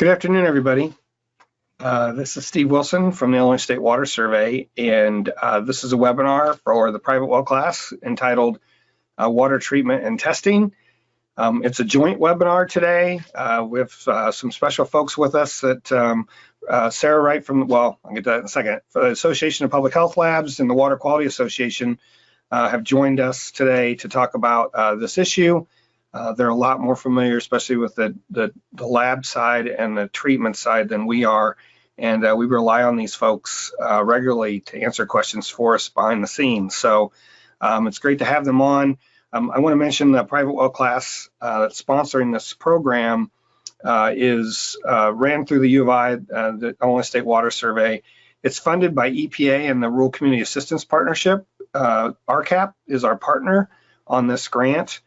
Good afternoon, everybody. This is Steve Wilson from the Illinois State Water Survey, and this is a webinar for the private well class entitled Water Treatment and Testing. It's a joint webinar today with some special folks with us that Sarah Wright from, well, I'll get to that in a second, for the Association of Public Health Labs and the Water Quality Association have joined us today to talk about this issue. They're a lot more familiar, especially with the lab side and the treatment side than we are. And we rely on these folks regularly to answer questions for us behind the scenes. So it's great to have them on. I want to mention the private well class that's sponsoring this program is ran through the U of I, the Illinois State Water Survey. It's funded by EPA and the Rural Community Assistance Partnership. OurCAP is our partner on this grant.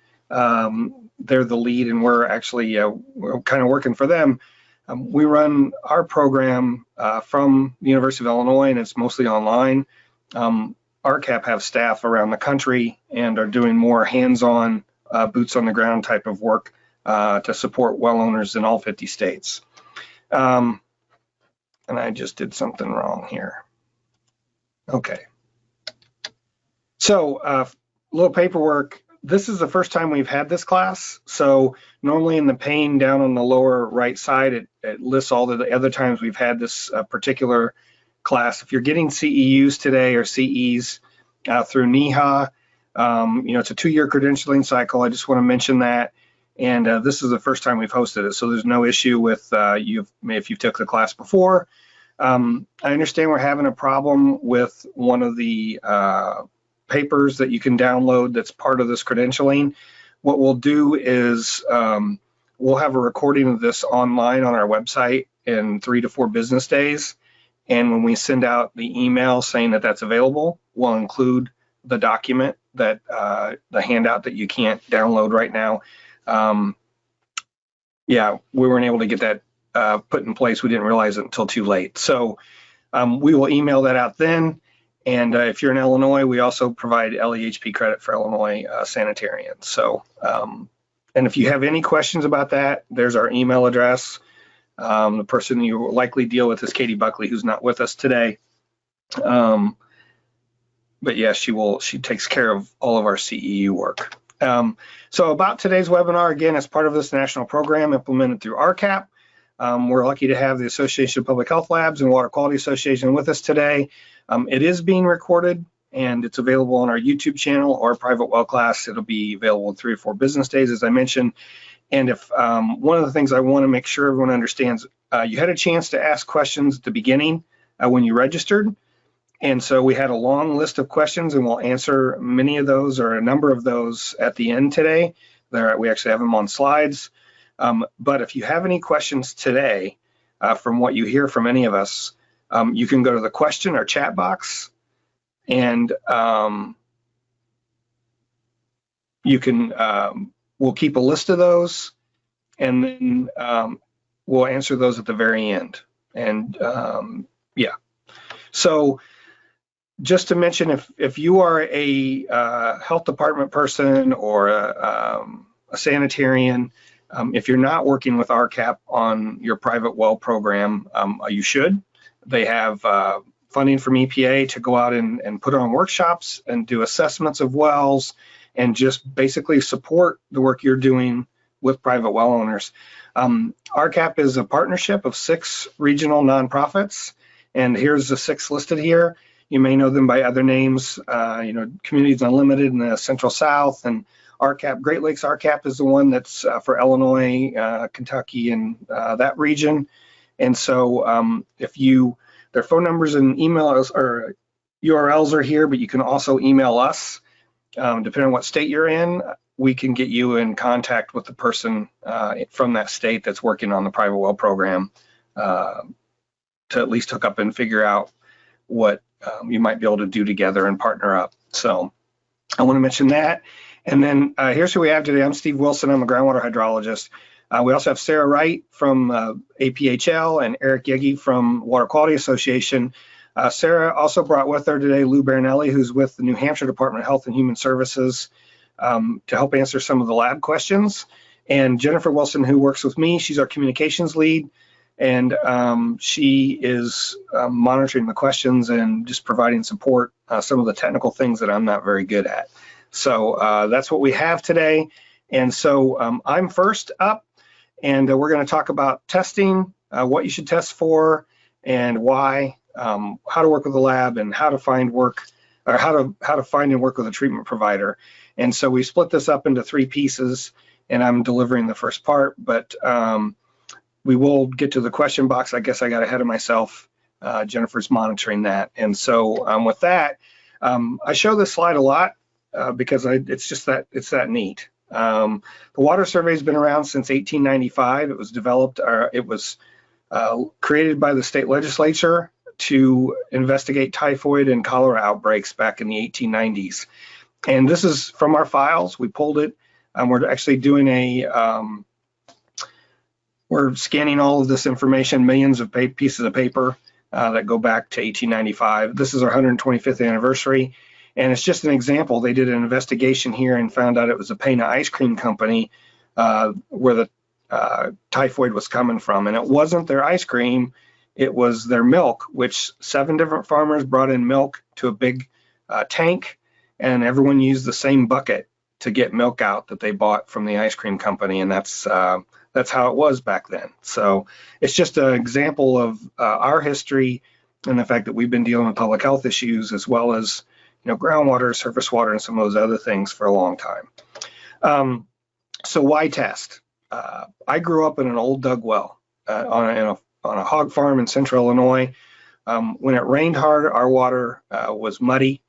They're the lead, and we're actually we're kind of working for them. We run our program from the University of Illinois, and it's mostly online. OurCAP have staff around the country and are doing more hands-on, boots on the ground type of work to support well owners in all 50 states. And I just did something wrong here. Okay. So a little paperwork. This is the first time we've had this class. So normally in the pane down on the lower right side, it lists all the other times we've had this particular class. If you're getting CEUs today or CEs through NEHA, it's a 2-year credentialing cycle. I just want to mention that. And this is the first time we've hosted it. So there's no issue with if you took the class before. I understand we're having a problem with one of the papers that you can download that's part of this credentialing. What we'll do is we'll have a recording of this online on our website in 3 to 4 business days. And when we send out the email saying that that's available, we'll include the document that the handout that you can't download right now. Yeah, we weren't able to get that put in place. We didn't realize it until too late. So we will email that out then. And if you're in Illinois, we also provide LEHP credit for Illinois sanitarians. So, and if you have any questions about that, there's our email address. The person you will likely deal with is Katie Buckley, who's not with us today. But yeah, she takes care of all of our CEU work. So about today's webinar, again, as part of this national program implemented through OurCAP, we're lucky to have the Association of Public Health Labs and Water Quality Association with us today. It is being recorded, and it's available on our YouTube channel or private well class. It'll be available in 3 or 4 business days, as I mentioned. And if one of the things I want to make sure everyone understands, you had a chance to ask questions at the beginning when you registered. And so we had a long list of questions, and we'll answer many of those or a number of those at the end today. We actually have them on slides. But if you have any questions today from what you hear from any of us, you can go to the question or chat box, and you can, we'll keep a list of those, and then we'll answer those at the very end. And yeah, so just to mention, if you are a health department person or a sanitarian, if you're not working with OurCAP on your private well program, you should. They have funding from EPA to go out and put on workshops and do assessments of wells and just basically support the work you're doing with private well owners. OurCAP is a partnership of 6 regional nonprofits, and here's the 6 listed here. You may know them by other names, Communities Unlimited in the Central South, and OurCAP, Great Lakes OurCAP is the one that's for Illinois, Kentucky, and that region. And so their phone numbers and emails or URLs are here, but you can also email us. Depending on what state you're in, we can get you in contact with the person from that state that's working on the private well program to at least hook up and figure out what you might be able to do together and partner up. So I want to mention that. And then here's who we have today. I'm Steve Wilson. I'm a groundwater hydrologist. We also have Sarah Wright from APHL and Eric Yegge from Water Quality Association. Sarah also brought with her today Lou Barinelli, who's with the New Hampshire Department of Health and Human Services, to help answer some of the lab questions. And Jennifer Wilson, who works with me, she's our communications lead. and she is monitoring the questions and just providing support, some of the technical things that I'm not very good at. So that's what we have today. And so I'm first up, and we're going to talk about testing, what you should test for and why, how to work with the lab, and how to find work, or how to find and work with a treatment provider. And so we split this up into 3 pieces, and I'm delivering the first part, but we will get to the question box. I guess I got ahead of myself. Jennifer's monitoring that. And so with that, I show this slide a lot because it's that neat. The water survey has been around since 1895. It was developed, it was created by the state legislature to investigate typhoid and cholera outbreaks back in the 1890s. And this is from our files. We pulled it. We're actually doing we're scanning all of this information, millions of pieces of paper that go back to 1895. This is our 125th anniversary. And it's just an example. They did an investigation here and found out it was a Pana ice cream company where the typhoid was coming from. And it wasn't their ice cream, it was their milk, which 7 different farmers brought in milk to a big tank, and everyone used the same bucket to get milk out that they bought from the ice cream company. And that's how it was back then. So it's just an example of our history and the fact that we've been dealing with public health issues, as well as groundwater, surface water, and some of those other things for a long time. So why test? I grew up in an old dug well on a hog farm in central Illinois. When it rained hard, our water was muddy.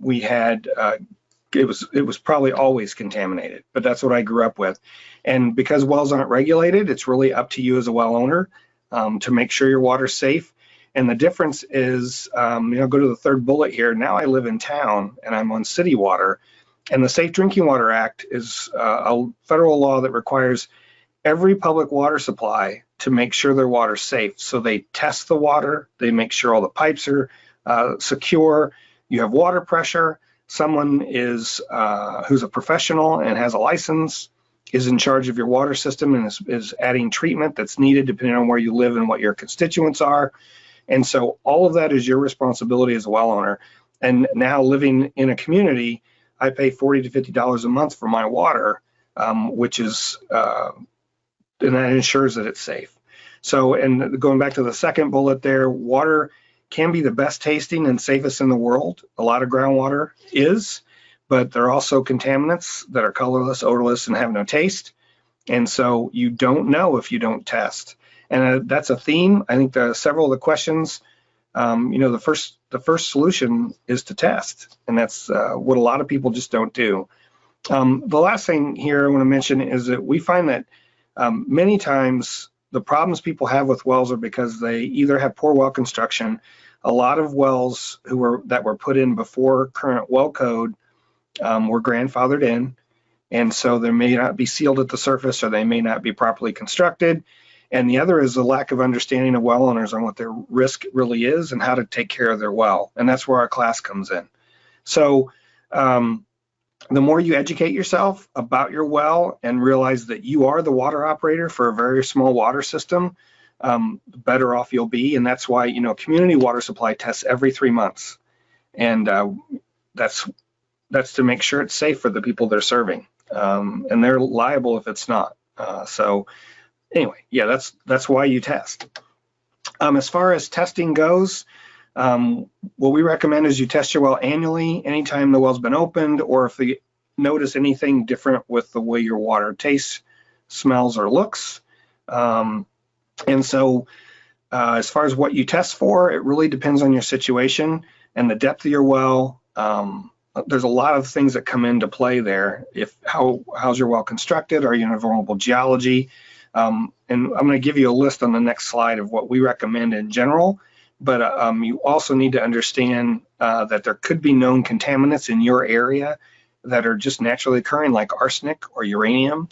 We had it was probably always contaminated, but that's what I grew up with. And because wells aren't regulated, it's really up to you as a well owner to make sure your water's safe. And the difference is, go to the third bullet here. Now I live in town and I'm on city water. And the Safe Drinking Water Act is a federal law that requires every public water supply to make sure their water's safe. So they test the water, they make sure all the pipes are secure, you have water pressure. Someone is who's a professional and has a license is in charge of your water system and is adding treatment that's needed depending on where you live and what your constituents are. And so all of that is your responsibility as a well owner. And now living in a community, I pay $40 to $50 a month for my water, which is, and that ensures that it's safe. So, and going back to the second bullet there, water can be the best tasting and safest in the world. A lot of groundwater is, but there are also contaminants that are colorless, odorless, and have no taste. And so you don't know if you don't test. And that's a theme. I think several of the questions, the first solution is to test. And that's what a lot of people just don't do. The last thing here I want to mention is that we find that many times the problems people have with wells are because they either have poor well construction. A lot of wells that were put in before current well code were grandfathered in, and so they may not be sealed at the surface, or they may not be properly constructed. And the other is a lack of understanding of well owners on what their risk really is and how to take care of their well. And that's where our class comes in. So the more you educate yourself about your well and realize that you are the water operator for a very small water system, the better off you'll be. And that's why, community water supply tests every 3 months. And that's to make sure it's safe for the people they're serving. And they're liable if it's not. So anyway, yeah, that's why you test. As far as testing goes, what we recommend is you test your well annually, anytime the well's been opened, or if you notice anything different with the way your water tastes, smells, or looks. And so as far as what you test for, it really depends on your situation and the depth of your well. There's a lot of things that come into play there. How's your well constructed? Are you in a vulnerable geology? And I'm going to give you a list on the next slide of what we recommend in general. But you also need to understand that there could be known contaminants in your area that are just naturally occurring, like arsenic or uranium,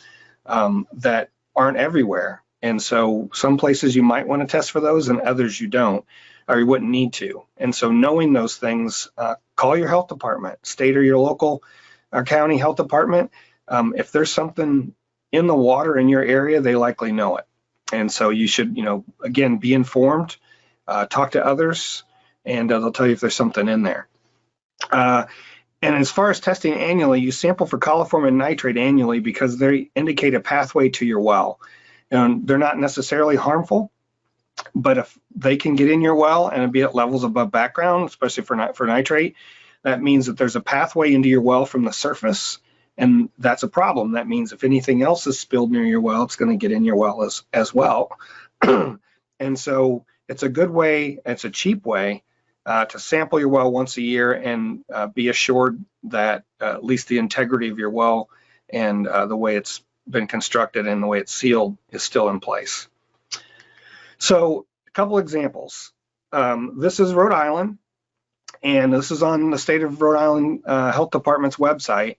that aren't everywhere. And so some places you might want to test for those and others you don't, or you wouldn't need to. And so knowing those things, call your health department, state or your local or county health department. If there's something in the water in your area, they likely know it. And so you should, again, be informed, talk to others, and they'll tell you if there's something in there. And as far as testing annually, you sample for coliform and nitrate annually because they indicate a pathway to your well. And they're not necessarily harmful, but if they can get in your well and be at levels above background, especially for nitrate, that means that there's a pathway into your well from the surface, and that's a problem. That means if anything else is spilled near your well, it's going to get in your well as well. And so it's a good way, it's a cheap way to sample your well once a year and be assured that at least the integrity of your well and the way it's been constructed and the way it's sealed is still in place. So a couple examples. This is Rhode Island, and this is on the state of Rhode Island Health Department's website.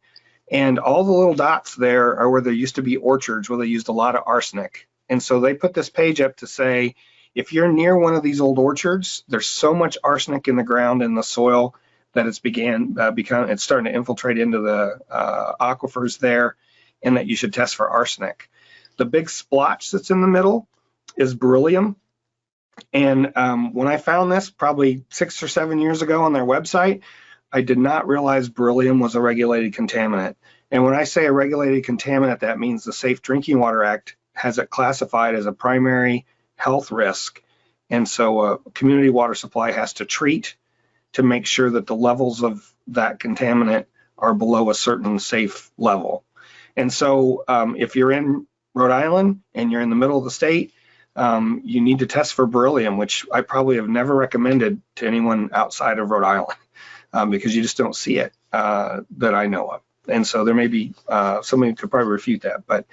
And all the little dots there are where there used to be orchards where they used a lot of arsenic. And so they put this page up to say, if you're near one of these old orchards, there's so much arsenic in the ground and the soil that it's starting to infiltrate into the aquifers there, and that you should test for arsenic. The big splotch that's in the middle is beryllium. And when I found this probably 6 or 7 years ago on their website, I did not realize beryllium was a regulated contaminant. And when I say a regulated contaminant, that means the Safe Drinking Water Act has it classified as a primary health risk. And so a community water supply has to treat to make sure that the levels of that contaminant are below a certain safe level. And so if you're in Rhode Island and you're in the middle of the state, you need to test for beryllium, which I probably have never recommended to anyone outside of Rhode Island because you just don't see it that I know of. And so there may be somebody who could probably refute that. But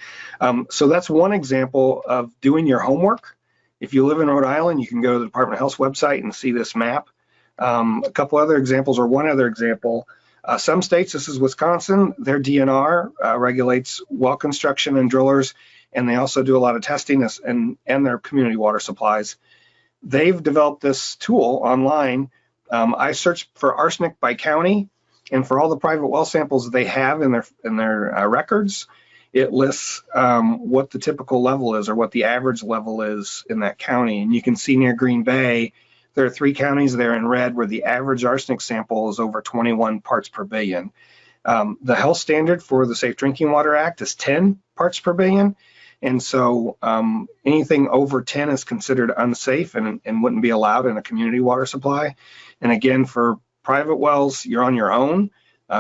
so that's one example of doing your homework. If you live in Rhode Island, you can go to the Department of Health's website and see this map. A couple other examples, or one other example. Some states, this is Wisconsin, their DNR regulates well construction and drillers, and they also do a lot of testing and their community water supplies. They've developed this tool online. I searched for arsenic by county, and for all the private well samples they have in their records, it lists what the typical level is or what the average level is in that county. And you can see near Green Bay, there are 3 counties there in red where the average arsenic sample is over 21 parts per billion. The health standard for the Safe Drinking Water Act is 10 parts per billion. And so anything over 10 is considered unsafe and wouldn't be allowed in a community water supply. And again, for private wells, you're on your own.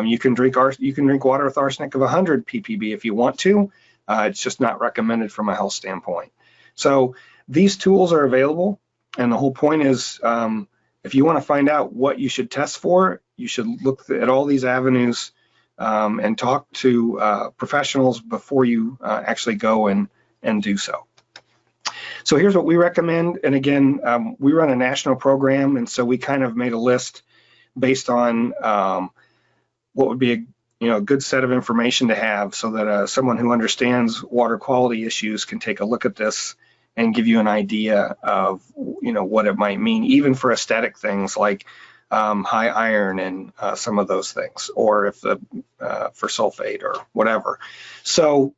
You can drink water with arsenic of 100 ppb if you want to. It's just not recommended from a health standpoint. So these tools are available, and the whole point is if you want to find out what you should test for, you should look at all these avenues and talk to professionals before you actually go and do so. So here's what we recommend. And again, we run a national program, and so we kind of made a list based on what would be a good set of information to have, so that someone who understands water quality issues can take a look at this and give you an idea of what it might mean, even for aesthetic things like high iron and some of those things, or if for sulfate or whatever. So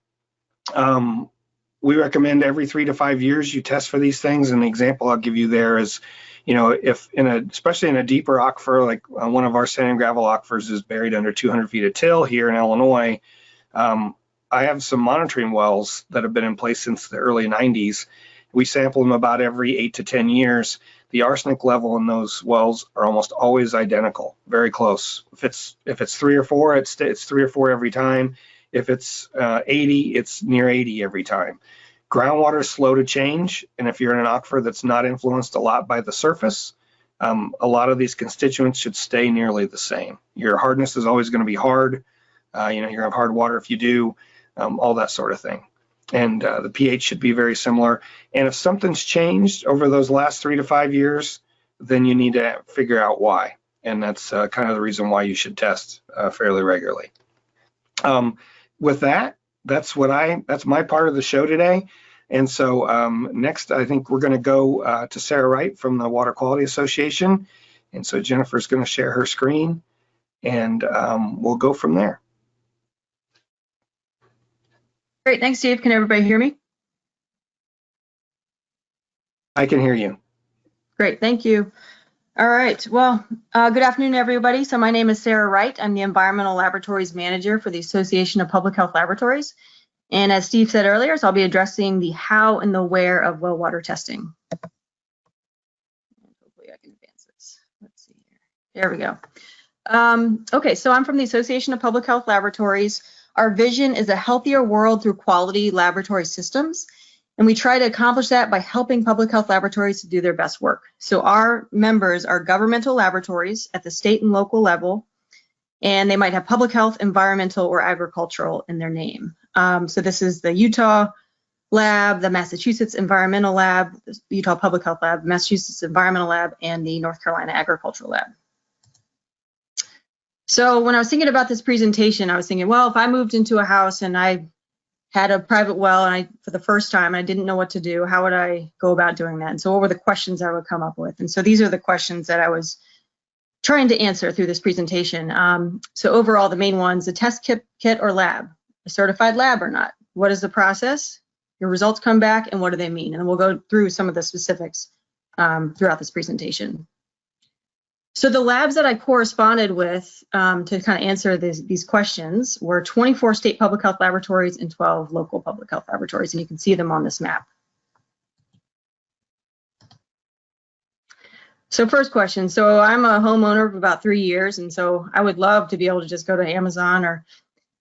we recommend every 3 to 5 years you test for these things. And the example I'll give you there is, if especially in a deeper aquifer, like one of our sand and gravel aquifers is buried under 200 feet of till here in Illinois. I have some monitoring wells that have been in place since the early 90s. We sample them about every 8 to 10 years. The arsenic level in those wells are almost always identical, very close. If it's 3 or 4, it's 3 or 4 every time. If it's 80, it's near 80 every time. Groundwater is slow to change, and if you're in an aquifer that's not influenced a lot by the surface, a lot of these constituents should stay nearly the same. Your hardness is always going to be hard. You're going to have hard water if you do, all that sort of thing. And the pH should be very similar. And if something's changed over those last 3 to 5 years, then you need to figure out why. And that's kind of the reason why you should test fairly regularly. With that, that's my part of the show today. And so next, I think we're going to go to Sarah Wright from the Water Quality Association. And so Jennifer's going to share her screen, and we'll go from there. Great, thanks, Steve. Can everybody hear me? I can hear you. Great, thank you. All right, well, good afternoon, everybody. So my name is Sarah Wright. I'm the Environmental Laboratories Manager for the Association of Public Health Laboratories. And as Steve said earlier, so I'll be addressing the how and the where of well water testing. Hopefully I can advance this. Let's see here. There we go. Okay, so I'm from the Association of Public Health Laboratories. Our vision is a healthier world through quality laboratory systems. And we try to accomplish that by helping public health laboratories to do their best work. So our members are governmental laboratories at the state and local level, and they might have public health, environmental, or agricultural in their name. So this is the Utah Lab, the Massachusetts Environmental Lab, the Utah Public Health Lab, Massachusetts Environmental Lab, and the North Carolina Agricultural Lab. So when I was thinking about this presentation, I was thinking, well, if I moved into a house and I had a private well and for the first time, I didn't know what to do, how would I go about doing that? And so what were the questions I would come up with? And so these are the questions that I was trying to answer through this presentation. So overall, the main ones, a test kit or lab, a certified lab or not? What is the process? Your results come back and what do they mean? And then we'll go through some of the specifics throughout this presentation. So the labs that I corresponded with to kind of answer these questions were 24 state public health laboratories and 12 local public health laboratories, and you can see them on this map. So first question, so I'm a homeowner of about 3 years, and so I would love to be able to just go to Amazon or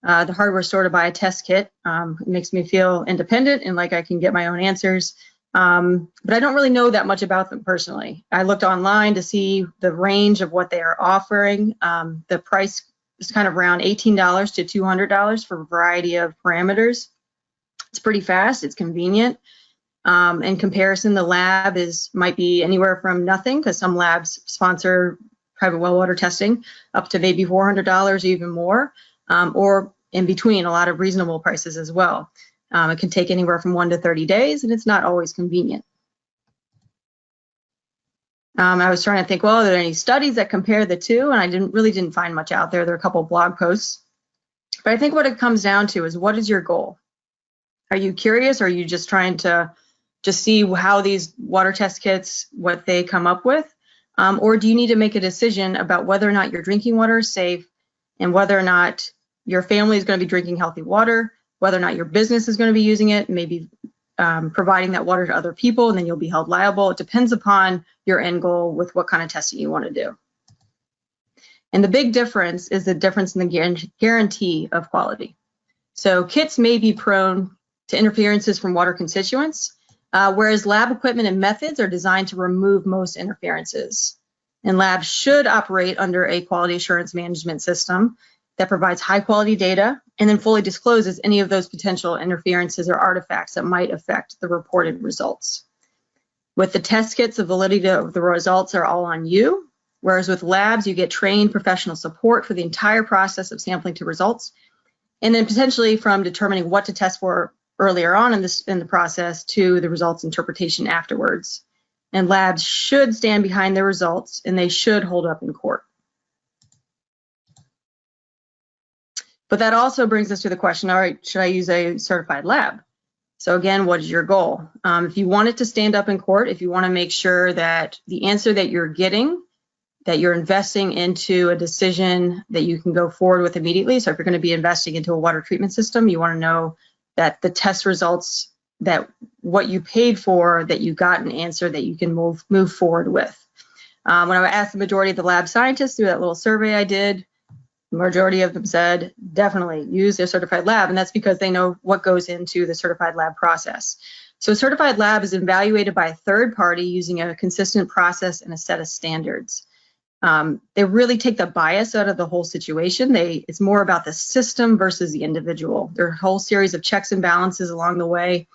the hardware store to buy a test kit. It makes me feel independent and like I can get my own answers. But I don't really know that much about them personally. I looked online to see the range of what they are offering. The price is kind of around $18 to $200 for a variety of parameters. It's pretty fast, it's convenient. In comparison, the lab might be anywhere from nothing, because some labs sponsor private well water testing, up to maybe $400 or even more, or in between, a lot of reasonable prices as well. It can take anywhere from 1 to 30 days, and it's not always convenient. I was trying to think, well, are there any studies that compare the two? And I really didn't find much out there. There are a couple of blog posts. But I think what it comes down to is, what is your goal? Are you curious, or are you just trying to just see how these water test kits, what they come up with? Or do you need to make a decision about whether or not your drinking water is safe, and whether or not your family is going to be drinking healthy water, whether or not your business is going to be using it, maybe providing that water to other people, and then you'll be held liable. It depends upon your end goal with what kind of testing you want to do. And the big difference is the difference in the guarantee of quality. So kits may be prone to interferences from water constituents, whereas lab equipment and methods are designed to remove most interferences. And labs should operate under a quality assurance management system that provides high quality data and then fully discloses any of those potential interferences or artifacts that might affect the reported results. With the test kits, the validity of the results are all on you, whereas with labs, you get trained professional support for the entire process of sampling to results, and then potentially from determining what to test for earlier on in the process to the results interpretation afterwards. And labs should stand behind their results, and they should hold up in court. But that also brings us to the question, all right, should I use a certified lab? So again, what is your goal? If you want it to stand up in court, if you want to make sure that the answer that you're getting, that you're investing into a decision that you can go forward with immediately. So if you're going to be investing into a water treatment system, you want to know that the test results, that what you paid for, that you got an answer that you can move forward with. When I asked the majority of the lab scientists through that little survey I did, the majority of them said definitely use their certified lab, and that's because they know what goes into the certified lab process. So a certified lab is evaluated by a third party using a consistent process and a set of standards. They really take the bias out of the whole situation. It's more about the system versus the individual. There are a whole series of checks and balances along the way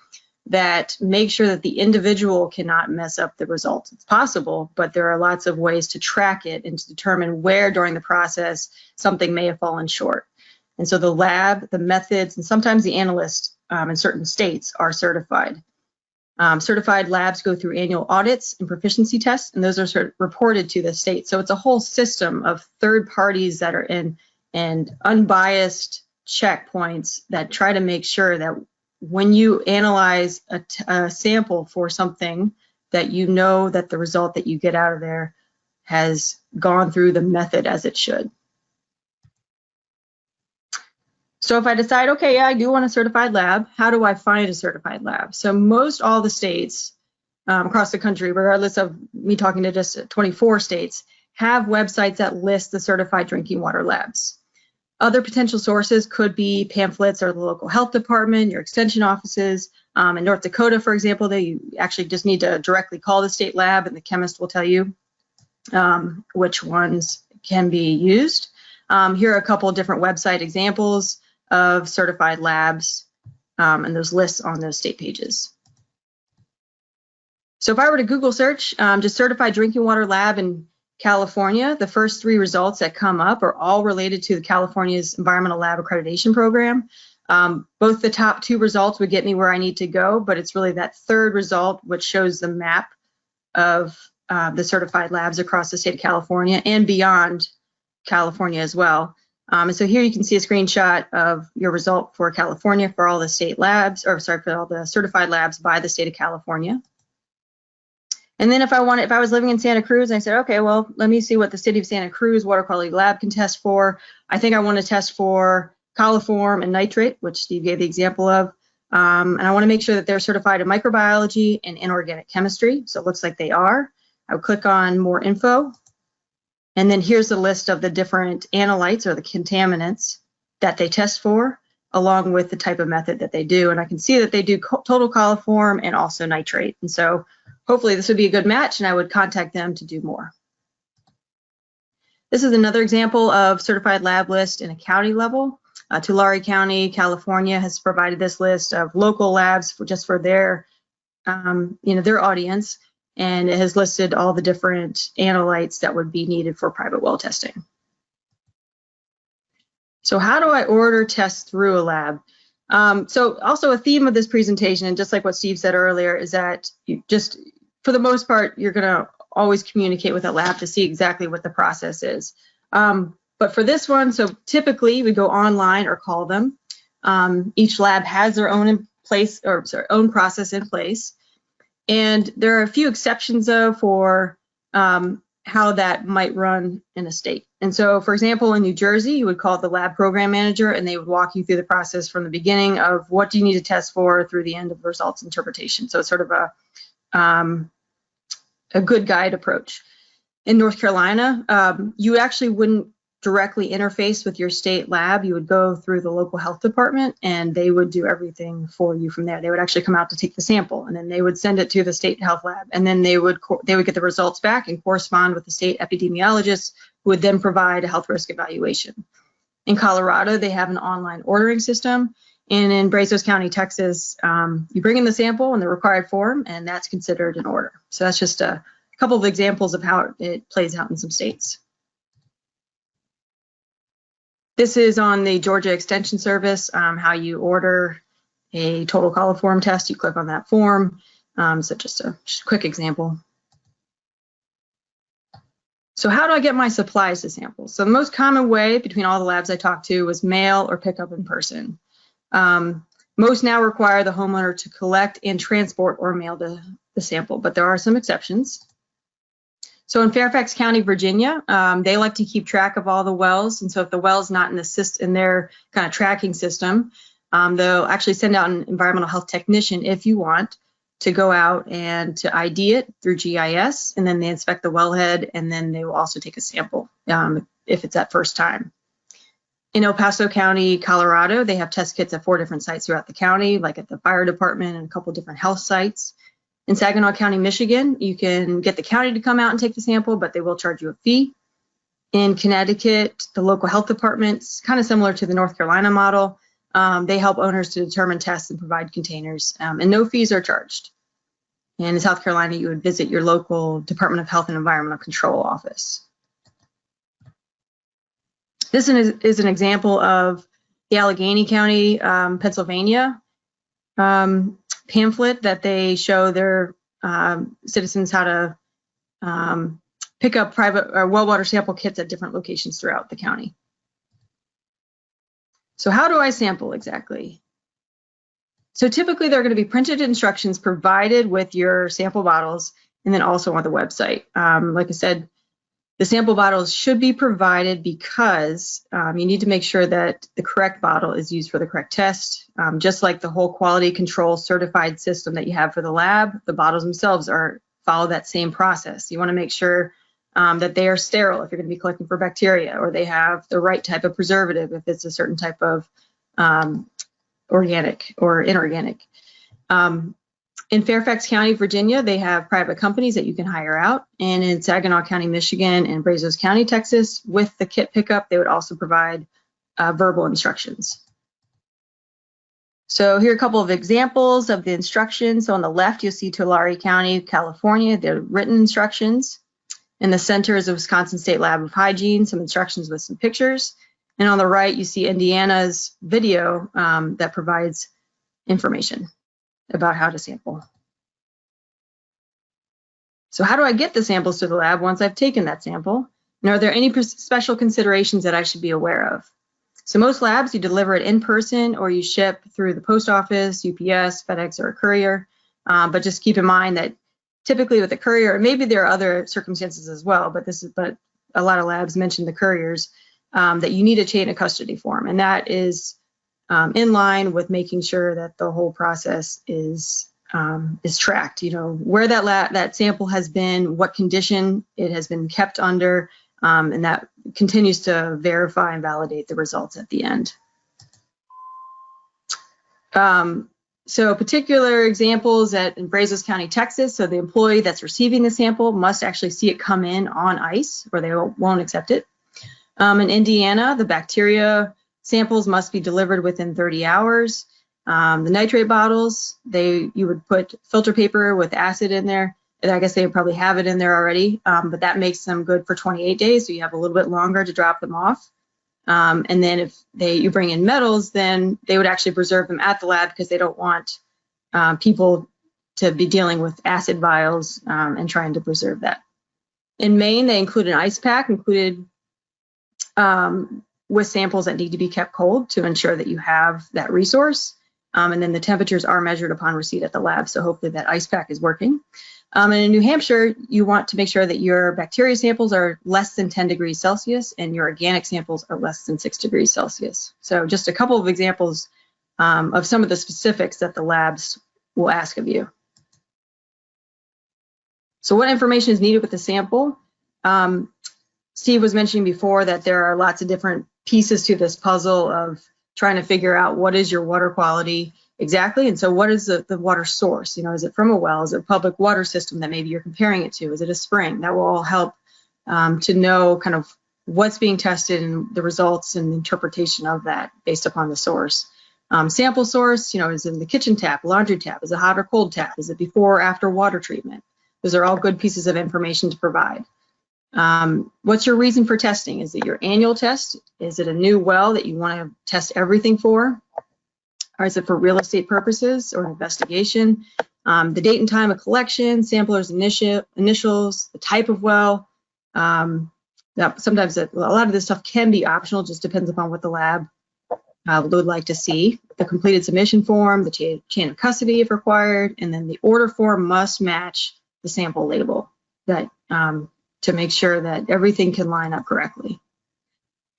that make sure that the individual cannot mess up the results. It's possible, but there are lots of ways to track it and to determine where during the process something may have fallen short. And so the lab, the methods, and sometimes the analysts in certain states are certified. Certified labs go through annual audits and proficiency tests, and those are reported to the state. So it's a whole system of third parties that are in and unbiased checkpoints that try to make sure that when you analyze a sample for something that you know that the result that you get out of there has gone through the method as it should. So if I decide, okay, yeah, I do want a certified lab, how do I find a certified lab? So most all the states across the country, regardless of me talking to just 24 states, have websites that list the certified drinking water labs. Other potential sources could be pamphlets or the local health department, your extension offices. In North Dakota, for example, they actually just need to directly call the state lab and the chemist will tell you which ones can be used. Here are a couple of different website examples of certified labs and those lists on those state pages. So if I were to Google search just certified drinking water lab in California, the first 3 results that come up are all related to the California's Environmental Lab Accreditation Program. Both the top 2 results would get me where I need to go, but it's really that 3rd result which shows the map of the certified labs across the state of California and beyond California as well. And so here you can see a screenshot of your result for California for all the state labs, or sorry, for all the certified labs by the state of California. And then if I was living in Santa Cruz and I said, okay, well, let me see what the city of Santa Cruz water quality lab can test for. I think I want to test for coliform and nitrate, which Steve gave the example of. And I want to make sure that they're certified in microbiology and inorganic chemistry. So it looks like they are. I would click on more info. And then here's the list of the different analytes or the contaminants that they test for, along with the type of method that they do. And I can see that they do total coliform and also nitrate. And so hopefully this would be a good match and I would contact them to do more. This is another example of certified lab list in a county level. Tulare County, California has provided this list of local labs just for their, their audience. And it has listed all the different analytes that would be needed for private well testing. So how do I order tests through a lab? So also a theme of this presentation, and just like what Steve said earlier, is that you just, for the most part, you're gonna always communicate with a lab to see exactly what the process is. But for this one, so typically we go online or call them. Each lab has their own own process in place. And there are a few exceptions though for how that might run in a state. And so, for example, in New Jersey, you would call the lab program manager and they would walk you through the process from the beginning of what do you need to test for through the end of results interpretation. So it's sort of a good guide approach. In North Carolina, you actually wouldn't directly interface with your state lab. You would go through the local health department and they would do everything for you from there. They would actually come out to take the sample and then they would send it to the state health lab and then they would get the results back and correspond with the state epidemiologist who would then provide a health risk evaluation. In Colorado, they have an online ordering system, and in Brazos County, Texas, you bring in the sample in the required form and that's considered an order. So that's just a couple of examples of how it plays out in some states. This is on the Georgia Extension Service, how you order a total coliform test. You click on that form. So just a quick example. So how do I get my supplies to samples? So the most common way between all the labs I talked to was mail or pick up in person. Most now require the homeowner to collect and transport or mail the sample, but there are some exceptions. So in Fairfax County, Virginia, they like to keep track of all the wells. And so if the well's not in their kind of tracking system, they'll actually send out an environmental health technician if you want to go out and to ID it through GIS. And then they inspect the wellhead and then they will also take a sample if it's that first time. In El Paso County, Colorado, they have test kits at 4 different sites throughout the county, like at the fire department and a couple different health sites. In Saginaw County, Michigan, you can get the county to come out and take the sample, but they will charge you a fee. In Connecticut, the local health departments, kind of similar to the North Carolina model, they help owners to determine tests and provide containers, and no fees are charged. And in South Carolina, you would visit your local Department of Health and Environmental Control office. This is an example of the Allegheny County, Pennsylvania pamphlet that they show their citizens how to pick up private or well water sample kits at different locations throughout the county. So how do I sample exactly? So typically there are going to be printed instructions provided with your sample bottles and then also on the website. Like I said, the sample bottles should be provided because you need to make sure that the correct bottle is used for the correct test. Just like the whole quality control certified system that you have for the lab, the bottles themselves follow that same process. You want to make sure that they are sterile if you're going to be collecting for bacteria, or they have the right type of preservative if it's a certain type of organic or inorganic. In Fairfax County, Virginia, they have private companies that you can hire out. And in Saginaw County, Michigan, and Brazos County, Texas, with the kit pickup, they would also provide verbal instructions. So here are a couple of examples of the instructions. So on the left, you'll see Tulare County, California, their written instructions. In the center is the Wisconsin State Lab of Hygiene, some instructions with some pictures. And on the right, you see Indiana's video that provides information about how to sample. So how do I get the samples to the lab once I've taken that sample? And are there any special considerations that I should be aware of? So most labs, you deliver it in person or you ship through the post office, UPS, FedEx, or a courier. But just keep in mind that typically with a courier, and maybe there are other circumstances as well, but a lot of labs mention the couriers, that you need a chain of custody form. And that is in line with making sure that the whole process is tracked. You know, where that sample has been, what condition it has been kept under, and that continues to verify and validate the results at the end. So particular examples in Brazos County, Texas, so the employee that's receiving the sample must actually see it come in on ice or they won't accept it. In Indiana, the bacteria samples must be delivered within 30 hours. The nitrate bottles, you would put filter paper with acid in there. And I guess they probably have it in there already, but that makes them good for 28 days, so you have a little bit longer to drop them off. And then if you bring in metals, then they would actually preserve them at the lab because they don't want people to be dealing with acid vials and trying to preserve that. In Maine, they include an ice pack included with samples that need to be kept cold to ensure that you have that resource. And then the temperatures are measured upon receipt at the lab, so hopefully that ice pack is working. And in New Hampshire, you want to make sure that your bacteria samples are less than 10 degrees Celsius and your organic samples are less than 6 degrees Celsius. So just a couple of examples of some of the specifics that the labs will ask of you. So what information is needed with the sample? Steve was mentioning before that there are lots of different pieces to this puzzle of trying to figure out what is your water quality exactly, and so what is the water source? You know, is it from a well? Is it a public water system that maybe you're comparing it to? Is it a spring? That will all help to know kind of what's being tested and the results and interpretation of that based upon the source. Sample source, you know, is it in the kitchen tap, laundry tap? Is it hot or cold tap? Is it before or after water treatment? Those are all good pieces of information to provide. What's your reason for testing? Is it your annual test? Is it a new well that you want to test everything for? Or is it for real estate purposes or investigation? The date and time of collection, sampler's initials, the type of well. Sometimes a lot of this stuff can be optional, just depends upon what the lab would like to see. The completed submission form, the chain of custody if required, and then the order form must match the sample label to make sure that everything can line up correctly.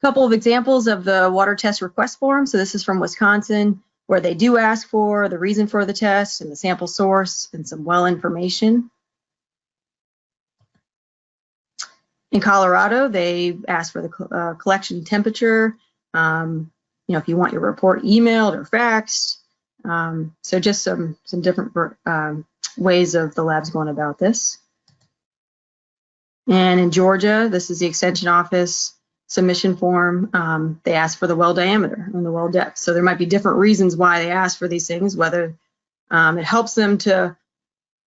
A couple of examples of the water test request form. So this is from Wisconsin, where they do ask for the reason for the test and the sample source and some well information. In Colorado, they ask for the collection temperature, you know, if you want your report emailed or faxed. So just some different ways of the labs going about this. And in Georgia, this is the Extension Office submission form. They ask for the well diameter and the well depth. So there might be different reasons why they ask for these things, whether it helps them to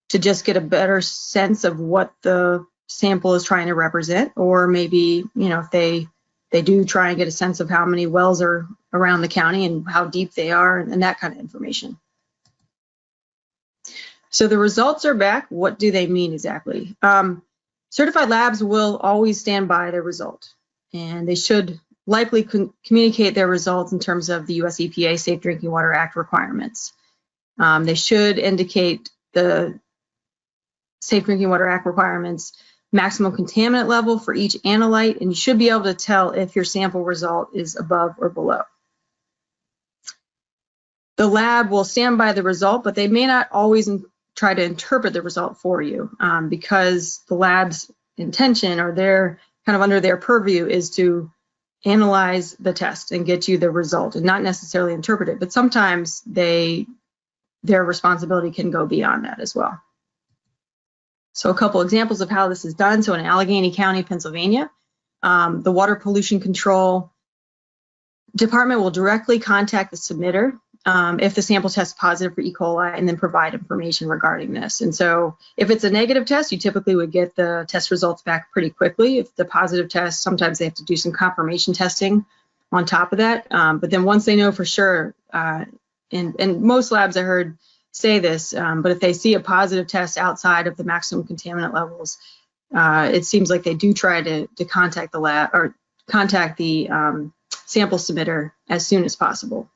just get a better sense of what the sample is trying to represent, or maybe, you know, if they do try and get a sense of how many wells are around the county and how deep they are and that kind of information. So the results are back. What do they mean exactly? Certified labs will always stand by their result, and they should likely communicate their results in terms of the US EPA Safe Drinking Water Act requirements. They should indicate the Safe Drinking Water Act requirements, maximum contaminant level for each analyte, and you should be able to tell if your sample result is above or below. The lab will stand by the result, but they may not always try to interpret the result for you because the lab's intention, or their kind of under their purview, is to analyze the test and get you the result and not necessarily interpret it. But sometimes their responsibility can go beyond that as well. So a couple examples of how this is done. So in Allegheny County, Pennsylvania, the Water Pollution Control Department will directly contact the submitter if the sample tests positive for E. coli, and then provide information regarding this. And so if it's a negative test, you typically would get the test results back pretty quickly. If the positive test, sometimes they have to do some confirmation testing on top of that. But then once they know for sure, and most labs I heard say this, but if they see a positive test outside of the maximum contaminant levels, it seems like they do try to contact the lab or contact the sample submitter as soon as possible.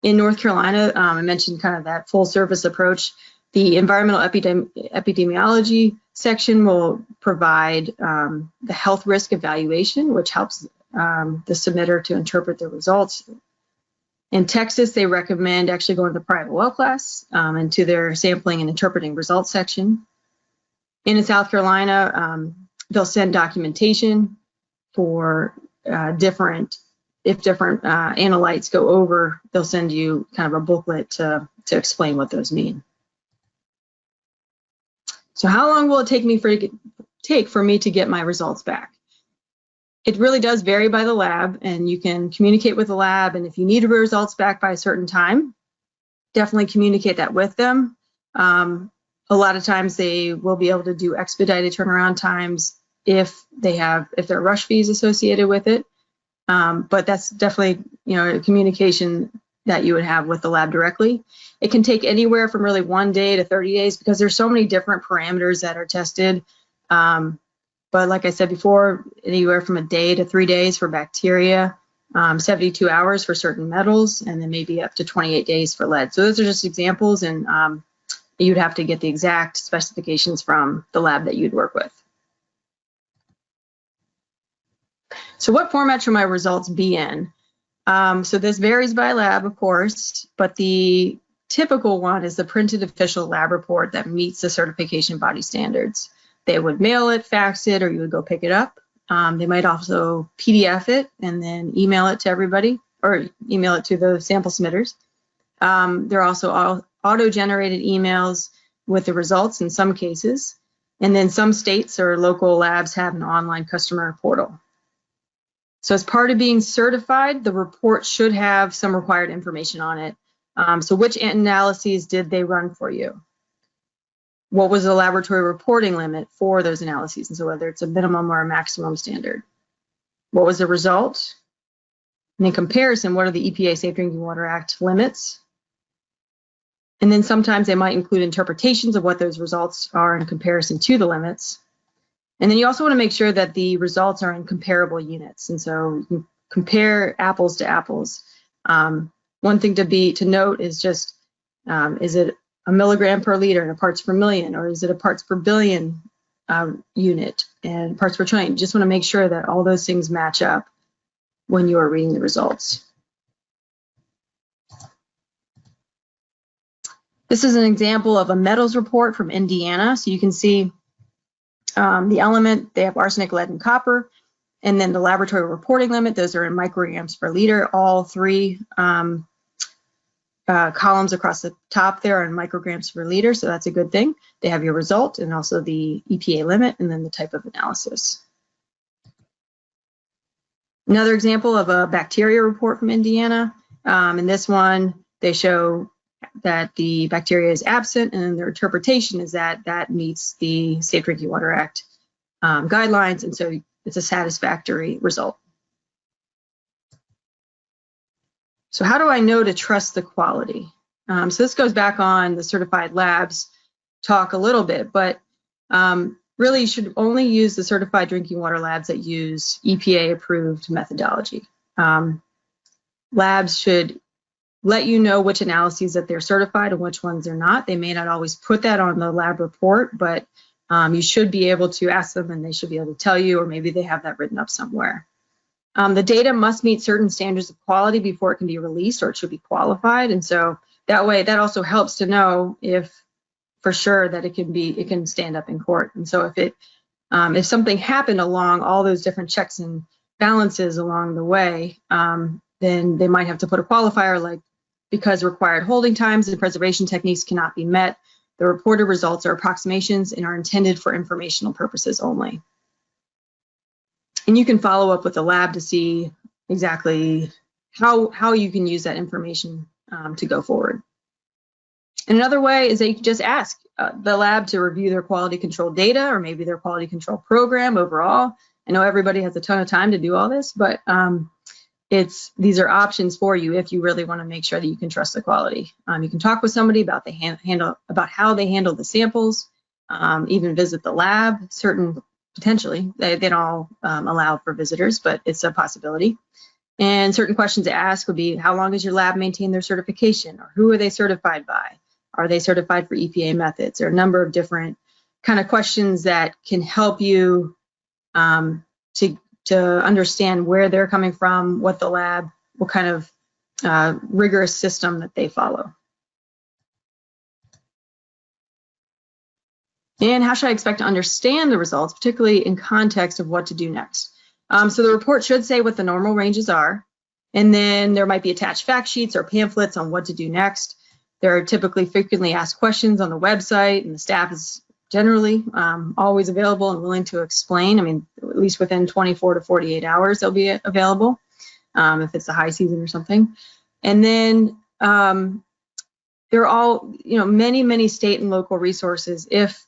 In North Carolina, I mentioned kind of that full service approach. The environmental epidemiology section will provide the health risk evaluation, which helps the submitter to interpret the results. In Texas, they recommend actually going to the private well class and to their sampling and interpreting results section. In South Carolina, they'll send documentation for if different analytes go over, they'll send you kind of a booklet to explain what those mean. So how long will it take for me to get my results back? It really does vary by the lab, and you can communicate with the lab, and if you need results back by a certain time, definitely communicate that with them. A lot of times they will be able to do expedited turnaround times if there are rush fees associated with it. But that's definitely, a communication that you would have with the lab directly. It can take anywhere from really 1 day to 30 days because there's so many different parameters that are tested. But like I said before, anywhere from a day to 3 days for bacteria, 72 hours for certain metals, and then maybe up to 28 days for lead. So those are just examples, and you'd have to get the exact specifications from the lab that you'd work with. So what format should my results be in? So this varies by lab, of course, but the typical one is the printed official lab report that meets the certification body standards. They would mail it, fax it, or you would go pick it up. They might also PDF it and then email it to everybody, or email it to the sample submitters. There are also auto-generated emails with the results in some cases. And then some states or local labs have an online customer portal. So as part of being certified, the report should have some required information on it. So which analyses did they run for you? What was the laboratory reporting limit for those analyses? And so whether it's a minimum or a maximum standard. What was the result? And in comparison, what are the EPA Safe Drinking Water Act limits? And then sometimes they might include interpretations of what those results are in comparison to the limits. And then you also want to make sure that the results are in comparable units. And so you can compare apples to apples. One thing to note is just, is it a milligram per liter in a parts per million, or is it a parts per billion unit and parts per trillion? You just want to make sure that all those things match up when you are reading the results. This is an example of a metals report from Indiana. So you can see the element, they have arsenic, lead, and copper. And then the laboratory reporting limit, those are in micrograms per liter. All three columns across the top there are in micrograms per liter, so that's a good thing. They have your result and also the EPA limit and then the type of analysis. Another example of a bacteria report from Indiana. In this one, they show that the bacteria is absent, and then their interpretation is that that meets the Safe Drinking Water Act guidelines, and so it's a satisfactory result. So how do I know to trust the quality? So this goes back on the certified labs talk a little bit, but really you should only use the certified drinking water labs that use EPA approved methodology. Labs should let you know which analyses that they're certified and which ones they're not. They may not always put that on the lab report, but you should be able to ask them and they should be able to tell you, or maybe they have that written up somewhere. The data must meet certain standards of quality before it can be released, or it should be qualified. And so that way, that also helps to know if for sure that it can stand up in court. And so if something happened along all those different checks and balances along the way, then they might have to put a qualifier like, because required holding times and preservation techniques cannot be met, the reported results are approximations and are intended for informational purposes only. And you can follow up with the lab to see exactly how you can use that information to go forward. And another way is that you can just ask the lab to review their quality control data, or maybe their quality control program overall. I know everybody has a ton of time to do all this, but these are options for you if you really want to make sure that you can trust the quality. You can talk with somebody about about how they handle the samples, even visit the lab. Potentially, they don't all allow for visitors, but it's a possibility. And certain questions to ask would be, how long has your lab maintained their certification, or who are they certified by? Are they certified for EPA methods? There are a number of different kind of questions that can help you to understand where they're coming from, what kind of rigorous system that they follow. And how should I expect to understand the results, particularly in context of what to do next? So the report should say what the normal ranges are, and then there might be attached fact sheets or pamphlets on what to do next. There are typically frequently asked questions on the website, and the staff is generally always available and willing to explain. I mean, at least within 24 to 48 hours, they'll be available if it's the high season or something. And then there are all, many state and local resources. If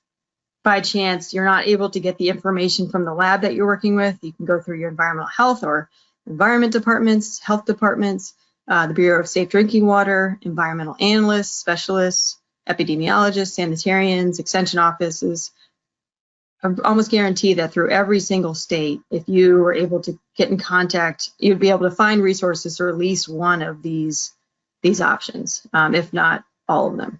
by chance you're not able to get the information from the lab that you're working with, you can go through your environmental health or environment departments, health departments, the Bureau of Safe Drinking Water, environmental analysts, specialists, epidemiologists, sanitarians, extension offices. I almost guarantee that through every single state, if you were able to get in contact, you'd be able to find resources for at least one of these options, if not all of them.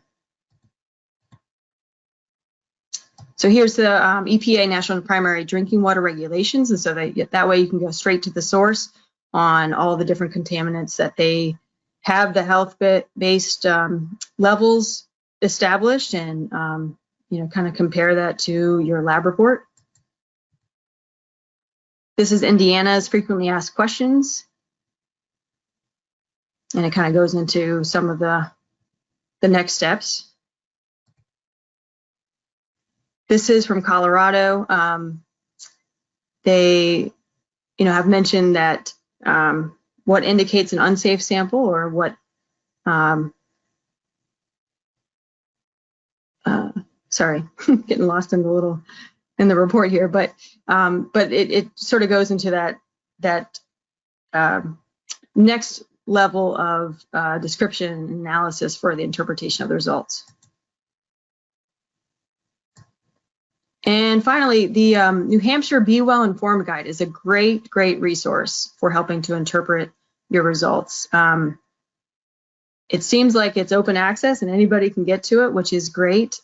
So here's the EPA National Primary Drinking Water Regulations, and so that way you can go straight to the source on all the different contaminants that they have the health-based levels established, and kind of compare that to your lab report. This is Indiana's frequently asked questions, and it kind of goes into some of the next steps. This is from Colorado. They, have mentioned that what indicates an unsafe sample, or what, sorry, getting lost in the report here, but it sort of goes into that next level of description and analysis for the interpretation of the results. And finally, the New Hampshire Be Well Informed Guide is a great resource for helping to interpret your results. It seems like it's open access and anybody can get to it, which is great.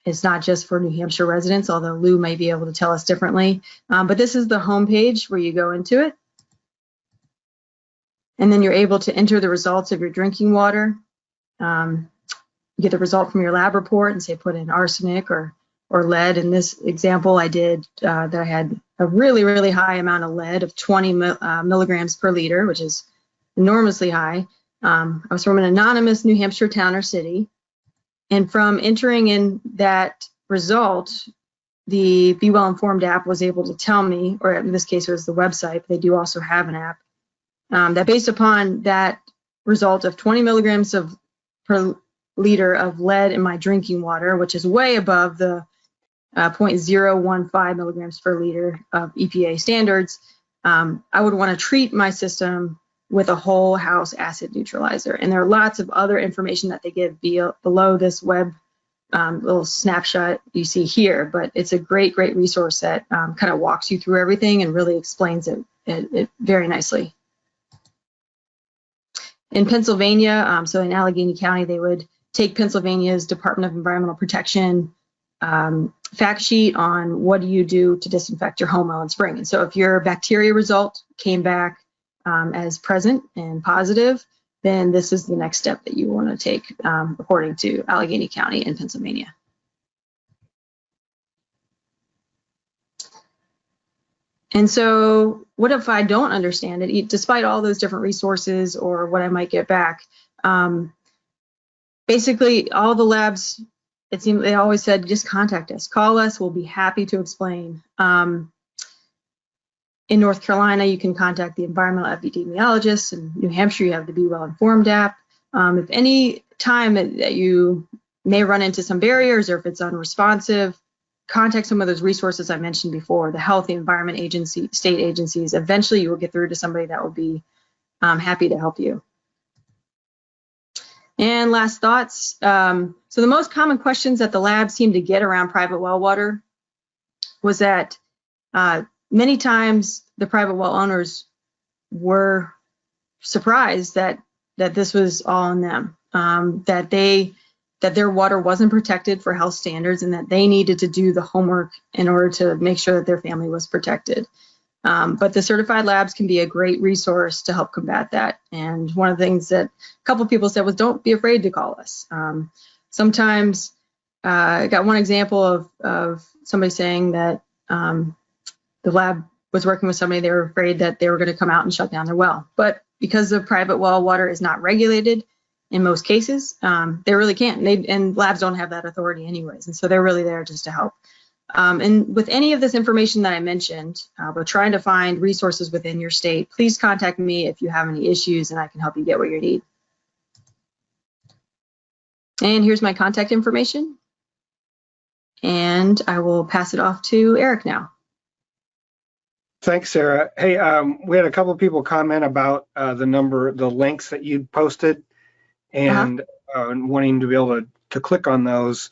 It's not just for New Hampshire residents, although Lou may be able to tell us differently. But this is the homepage where you go into it. And then you're able to enter the results of your drinking water. You get the result from your lab report and say put in arsenic or lead. In this example, I did that I had a really high amount of lead of 20 milligrams per liter, which is enormously high. I was from an anonymous New Hampshire town or city. And from entering in that result, the Be Well Informed app was able to tell me, or in this case it was the website, but they do also have an app, that based upon that result of 20 milligrams per liter of lead in my drinking water, which is way above the 0.015 milligrams per liter of EPA standards, I would want to treat my system with a whole house acid neutralizer. And there are lots of other information that they give below this web little snapshot you see here, but it's a great resource that kind of walks you through everything and really explains it very nicely. In Pennsylvania, so in Allegheny County, they would take Pennsylvania's Department of Environmental Protection fact sheet on what do you do to disinfect your home well in spring. And so if your bacteria result came back as present and positive, then this is the next step that you want to take according to Allegheny County in Pennsylvania. And so what if I don't understand it, despite all those different resources or what I might get back? Basically, all the labs, it seemed they always said, just contact us, call us, we'll be happy to explain. In North Carolina, you can contact the environmental epidemiologist. In New Hampshire, you have the Be Well Informed app. If any time that you may run into some barriers or if it's unresponsive, contact some of those resources I mentioned before, the health, the environment agency, state agencies. Eventually, you will get through to somebody that will be happy to help you. And last thoughts. So the most common questions that the lab seemed to get around private well water was that many times the private well owners were surprised that this was all on them, that their water wasn't protected for health standards and that they needed to do the homework in order to make sure that their family was protected. But the certified labs can be a great resource to help combat that. And one of the things that a couple of people said was, don't be afraid to call us. Sometimes I got one example of somebody saying that the lab was working with somebody, they were afraid that they were going to come out and shut down their well. But because the private well water is not regulated in most cases, they really can't. And labs don't have that authority anyways. And so they're really there just to help. And with any of this information that I mentioned, we're trying to find resources within your state. Please contact me if you have any issues and I can help you get what you need. And here's my contact information. And I will pass it off to Eric now. Thanks, Sarah. Hey, we had a couple of people comment about the links that you posted and wanting to be able to click on those.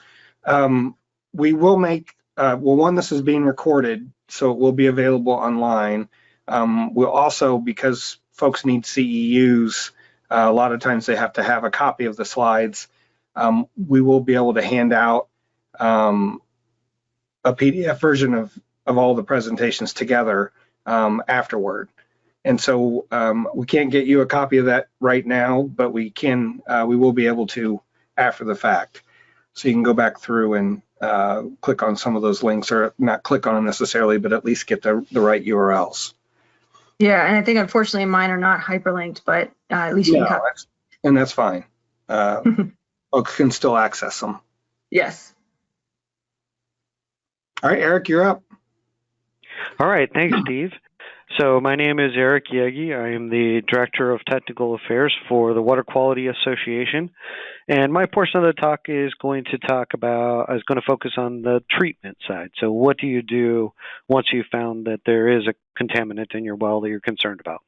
We will make, well, one, this is being recorded, so it will be available online. We'll also, because folks need CEUs, a lot of times they have to have a copy of the slides. We will be able to hand out a PDF version of all the presentations together afterward. And so we can't get you a copy of that right now, but we will be able to after the fact. So you can go back through and click on some of those links, or not click on them necessarily, but at least get the right URLs. Yeah, and I think unfortunately mine are not hyperlinked, but at least you can. And that's fine. Folks can still access them. Yes. All right, Eric, you're up. All right, thanks, Steve. So my name is Eric Yegi. I am the Director of Technical Affairs for the Water Quality Association. And my portion of the talk is going to focus on the treatment side. So what do you do once you found that there is a contaminant in your well that you're concerned about?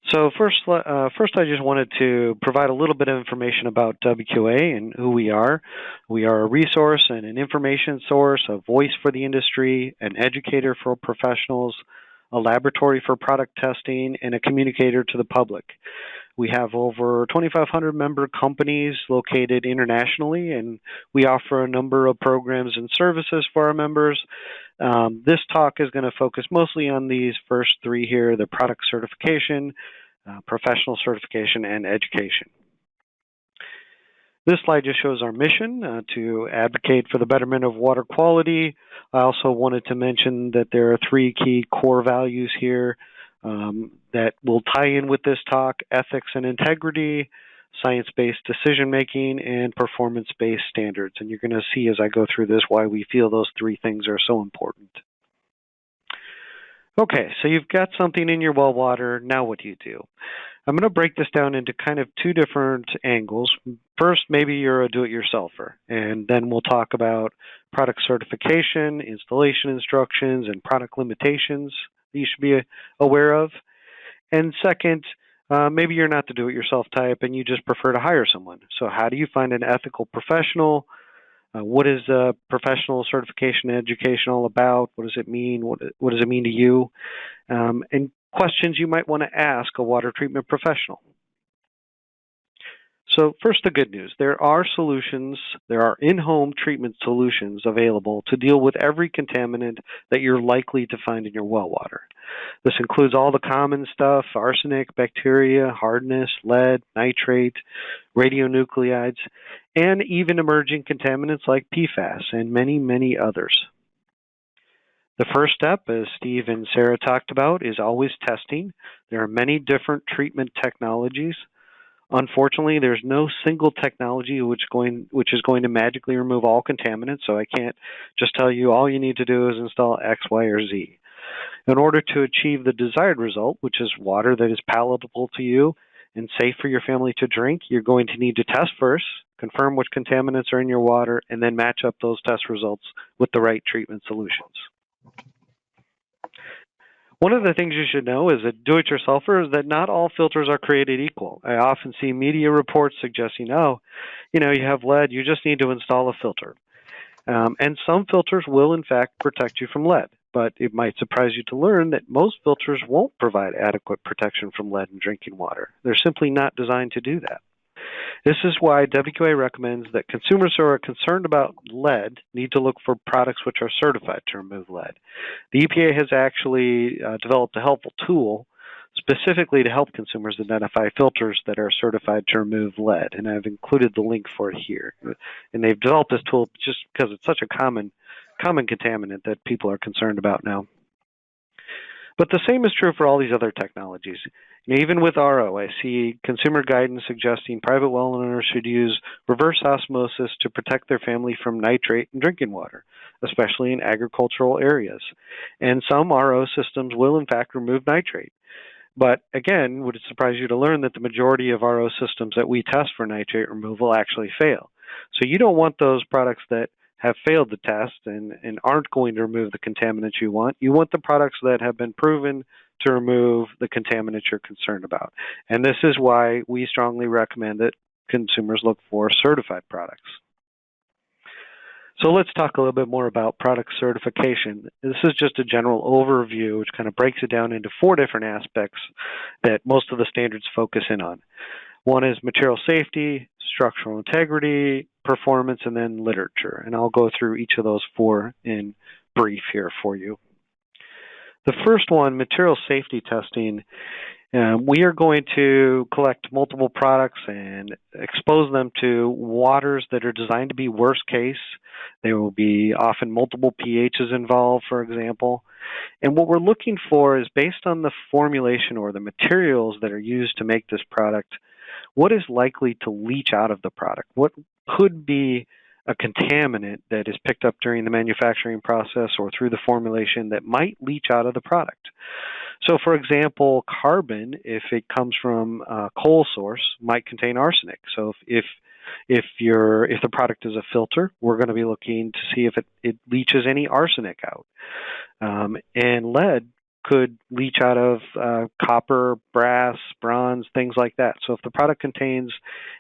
So first, I just wanted to provide a little bit of information about WQA and who we are. We are a resource and an information source, a voice for the industry, an educator for professionals, a laboratory for product testing, and a communicator to the public. We have over 2,500 member companies located internationally, and we offer a number of programs and services for our members. This talk is going to focus mostly on these first three here: the product certification, professional certification, and education. This slide just shows our mission to advocate for the betterment of water quality. I also wanted to mention that there are three key core values here that will tie in with this talk: ethics and integrity, science-based decision-making, and performance-based standards. And you're going to see as I go through this why we feel those three things are so important. Okay, so you've got something in your well water. Now what do you do? I'm going to break this down into kind of two different angles. First, maybe you're a do-it-yourselfer, and then we'll talk about product certification, installation instructions, and product limitations that you should be aware of. And second, maybe you're not the do-it-yourself type and you just prefer to hire someone. So how do you find an ethical professional? What is professional certification and education all about? What does it mean? What does it mean to you? And questions you might want to ask a water treatment professional. So first, the good news. There are solutions, there are in-home treatment solutions available to deal with every contaminant that you're likely to find in your well water. This includes all the common stuff: arsenic, bacteria, hardness, lead, nitrate, radionuclides, and even emerging contaminants like PFAS and many, many others. The first step, as Steve and Sarah talked about, is always testing. There are many different treatment technologies. Unfortunately, there's no single technology which is going to magically remove all contaminants, so I can't just tell you all you need to do is install X, Y, or Z. In order to achieve the desired result, which is water that is palatable to you and safe for your family to drink, you're going to need to test first, confirm which contaminants are in your water, and then match up those test results with the right treatment solutions. One of the things you should know as a do-it-yourselfer is that not all filters are created equal. I often see media reports suggesting, oh, you have lead, you just need to install a filter. And some filters will, in fact, protect you from lead. But it might surprise you to learn that most filters won't provide adequate protection from lead in drinking water. They're simply not designed to do that. This is why WQA recommends that consumers who are concerned about lead need to look for products which are certified to remove lead. The EPA has actually developed a helpful tool specifically to help consumers identify filters that are certified to remove lead, and I've included the link for it here. And they've developed this tool just because it's such a common contaminant that people are concerned about now. But the same is true for all these other technologies. Even with RO, I see consumer guidance suggesting private well owners should use reverse osmosis to protect their family from nitrate in drinking water, especially in agricultural areas. And some RO systems will, in fact, remove nitrate. But again, would it surprise you to learn that the majority of RO systems that we test for nitrate removal actually fail? So you don't want those products that have failed the test and aren't going to remove the contaminants you want. You want the products that have been proven to remove the contaminants you're concerned about. And this is why we strongly recommend that consumers look for certified products. So let's talk a little bit more about product certification. This is just a general overview which kind of breaks it down into 4 different aspects that most of the standards focus in on. One is material safety, structural integrity, performance, and then literature. And I'll go through each of those 4 in brief here for you. The first one, material safety testing. We are going to collect multiple products and expose them to waters that are designed to be worst case. There will be often multiple pHs involved, for example. And what we're looking for is, based on the formulation or the materials that are used to make this product, what is likely to leach out of the product? What could be a contaminant that is picked up during the manufacturing process or through the formulation that might leach out of the product? So, for example, carbon, if it comes from a coal source, might contain arsenic. So if the product is a filter, we're going to be looking to see if it leaches any arsenic out. And lead could leach out of copper, brass, bronze, things like that. So if the product contains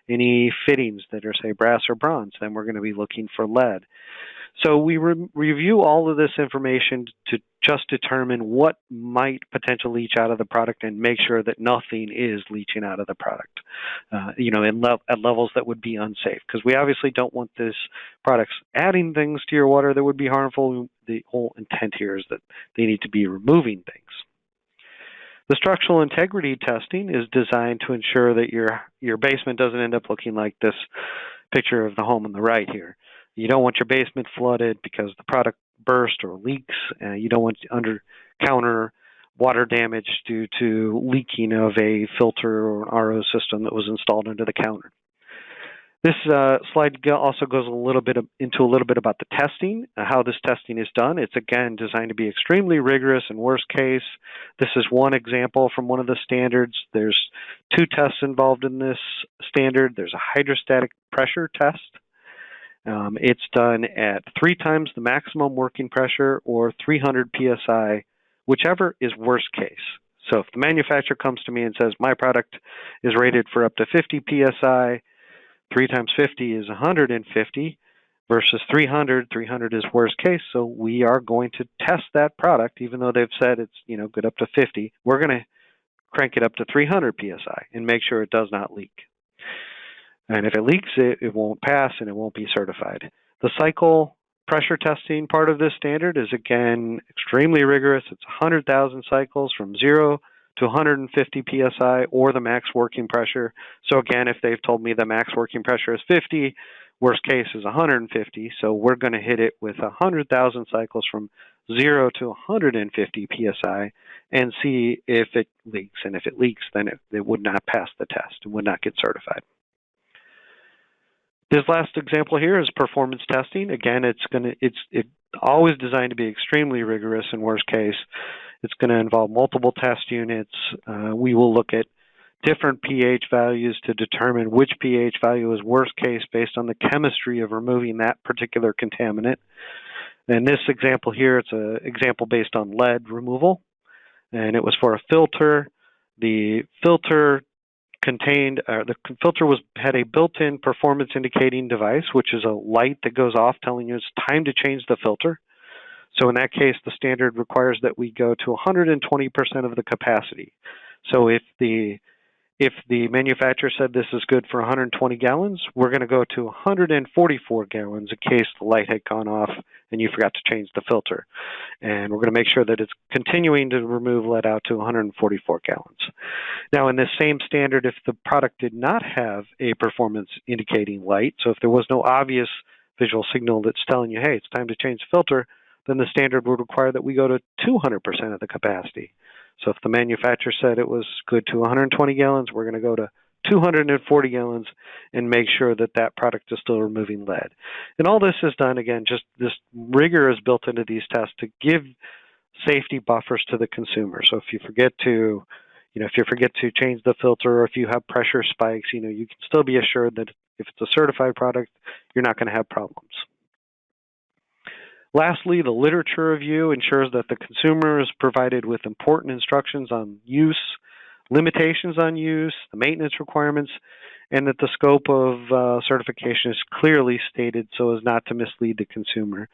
any fittings that are, say, brass or bronze, then we're going to be looking for lead. So we review all of this information to just determine what might potentially leach out of the product and make sure that nothing is leaching out of the product, at levels that would be unsafe. Because we obviously don't want this products adding things to your water that would be harmful. The whole intent here is that they need to be removing things. The structural integrity testing is designed to ensure that your basement doesn't end up looking like this picture of the home on the right here. You don't want your basement flooded because the product burst or leaks. You don't want under-counter water damage due to leaking of a filter or an RO system that was installed under the counter. This slide also goes into a little bit about the testing, how this testing is done. It's, again, designed to be extremely rigorous and worst case. This is one example from one of the standards. There's 2 tests involved in this standard. There's a hydrostatic pressure test. It's done at 3 times the maximum working pressure or 300 psi, whichever is worst case. So if the manufacturer comes to me and says, my product is rated for up to 50 psi, 3 times 50 is 150, versus 300. 300 is worst case, so we are going to test that product, even though they've said it's, you know, good up to 50. We're going to crank it up to 300 psi and make sure it does not leak. And if it leaks, it won't pass and it won't be certified. The cycle pressure testing part of this standard is, again, extremely rigorous. It's 100,000 cycles from 0 to 150 psi, or the max working pressure. So again, if they've told me the max working pressure is 50, worst case is 150. So we're going to hit it with 100,000 cycles from 0 to 150 psi and see if it leaks. And if it leaks, then it would not pass the test. It would not get certified. This last example here is performance testing. Again, it's always designed to be extremely rigorous. In worst case, it's going to involve multiple test units. We will look at different pH values to determine which pH value is worst case based on the chemistry of removing that particular contaminant. In this example here, it's an example based on lead removal, and it was for a filter. The filter had a built-in performance indicating device, which is a light that goes off telling you it's time to change the filter. So in that case, the standard requires that we go to 120% of the capacity. So if the manufacturer said this is good for 120 gallons, we're going to go to 144 gallons in case the light had gone off and you forgot to change the filter. And we're going to make sure that it's continuing to remove lead out to 144 gallons. Now, in this same standard, if the product did not have a performance indicating light, so if there was no obvious visual signal that's telling you, hey, it's time to change the filter, then the standard would require that we go to 200% of the capacity. So if the manufacturer said it was good to 120 gallons, we're going to go to 240 gallons and make sure that that product is still removing lead. And all this is done, again, just this rigor is built into these tests to give safety buffers to the consumer. So if you forget to, change the filter, or if you have pressure spikes, you can still be assured that if it's a certified product, you're not going to have problems. Lastly, the literature review ensures that the consumer is provided with important instructions on use, limitations on use, the maintenance requirements, and that the scope of certification is clearly stated so as not to mislead the consumer.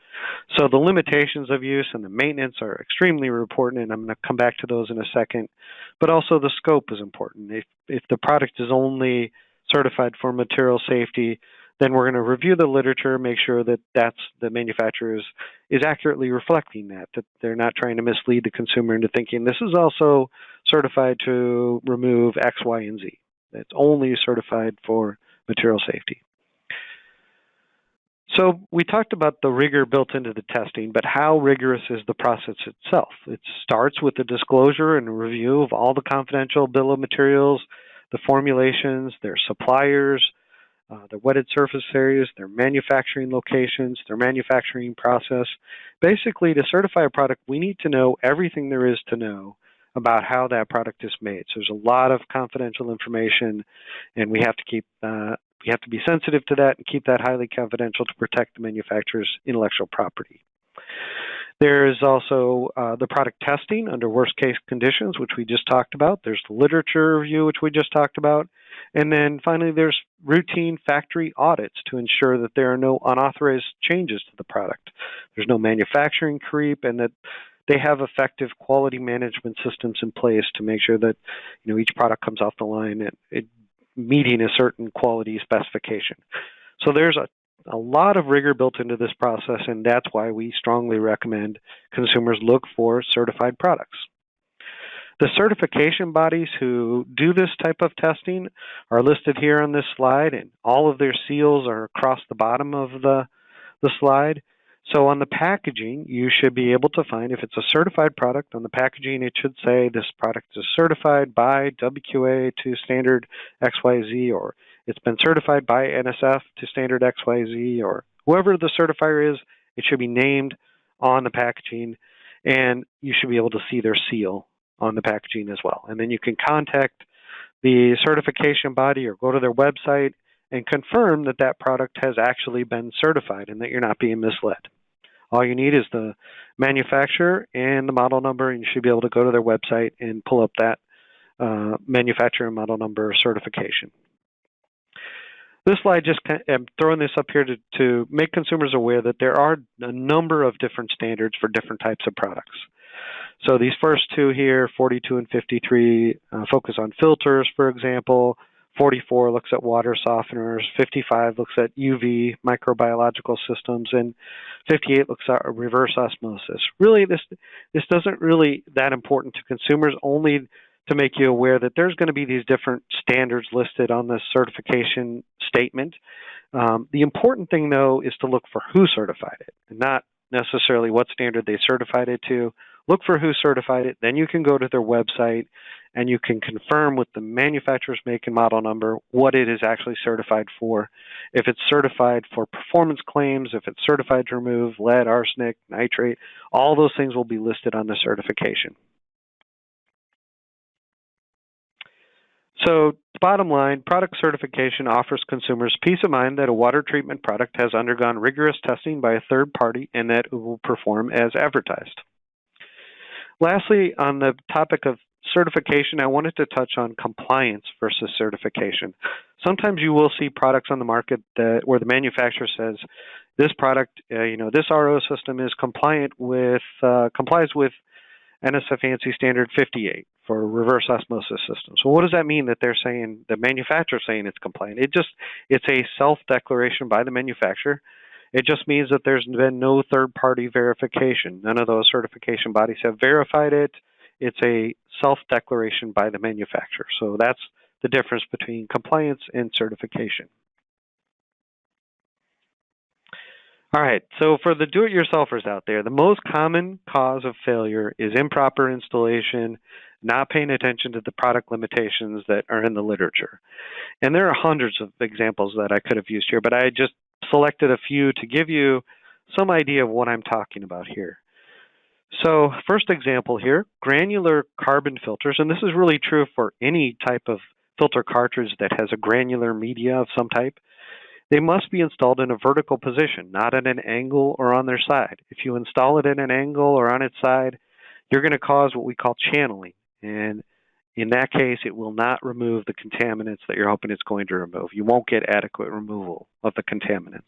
So the limitations of use and the maintenance are extremely important, and I'm going to come back to those in a second. But also the scope is important. If the product is only certified for material safety, then we're going to review the literature, make sure that the manufacturer is accurately reflecting that they're not trying to mislead the consumer into thinking this is also certified to remove X, Y, and Z. It's only certified for material safety. So we talked about the rigor built into the testing, but how rigorous is the process itself? It starts with the disclosure and review of all the confidential bill of materials, the formulations, their suppliers, their wetted surface areas, their manufacturing locations, their manufacturing process. Basically, to certify a product, we need to know everything there is to know about how that product is made. So there's a lot of confidential information, and we have to be sensitive to that and keep that highly confidential to protect the manufacturer's intellectual property. There is also the product testing under worst case conditions, which we just talked about. There's the literature review, which we just talked about. And then finally, there's routine factory audits to ensure that there are no unauthorized changes to the product. There's no manufacturing creep, and that they have effective quality management systems in place to make sure that each product comes off the line and meeting a certain quality specification. So there's a lot of rigor built into this process, and that's why we strongly recommend consumers look for certified products. The certification bodies who do this type of testing are listed here on this slide, and all of their seals are across the bottom of the slide. So on the packaging, you should be able to find, if it's a certified product, on the packaging it should say this product is certified by WQA to standard XYZ, or it's been certified by NSF to standard XYZ, or whoever the certifier is, it should be named on the packaging, and you should be able to see their seal on the packaging as well. And then you can contact the certification body or go to their website and confirm that that product has actually been certified and that you're not being misled. All you need is the manufacturer and the model number, and you should be able to go to their website and pull up that manufacturer and model number certification. This slide I'm throwing this up here to make consumers aware that there are a number of different standards for different types of products. So these first two here, 42 and 53, focus on filters, for example. 44 looks at water softeners. 55 looks at UV microbiological systems, and 58 looks at reverse osmosis. Really, this doesn't really that important to consumers, only to make you aware that there's going to be these different standards listed on this certification statement. The important thing, though, is to look for who certified it, and not necessarily what standard they certified it to. Look for who certified it. Then you can go to their website and you can confirm with the manufacturer's make and model number what it is actually certified for. If it's certified for performance claims, if it's certified to remove lead, arsenic, nitrate, all those things will be listed on the certification. So, bottom line, product certification offers consumers peace of mind that a water treatment product has undergone rigorous testing by a third party and that it will perform as advertised. Lastly, on the topic of certification, I wanted to touch on compliance versus certification. Sometimes you will see products on the market where the manufacturer says, this product, this RO system is complies with NSF ANSI standard 58 for reverse osmosis systems. So what does that mean that they're saying, the manufacturer's saying it's compliant? It's a self-declaration by the manufacturer. It just means that there's been no third-party verification. None of those certification bodies have verified it. It's a self-declaration by the manufacturer. So that's the difference between compliance and certification. All right, so for the do-it-yourselfers out there, the most common cause of failure is improper installation, not paying attention to the product limitations that are in the literature. And there are hundreds of examples that I could have used here, but I just selected a few to give you some idea of what I'm talking about here. So first example here, granular carbon filters, and this is really true for any type of filter cartridge that has a granular media of some type. They must be installed in a vertical position, not at an angle or on their side. If you install it at an angle or on its side, you're going to cause what we call channeling. And in that case, it will not remove the contaminants that you're hoping it's going to remove. You won't get adequate removal of the contaminants.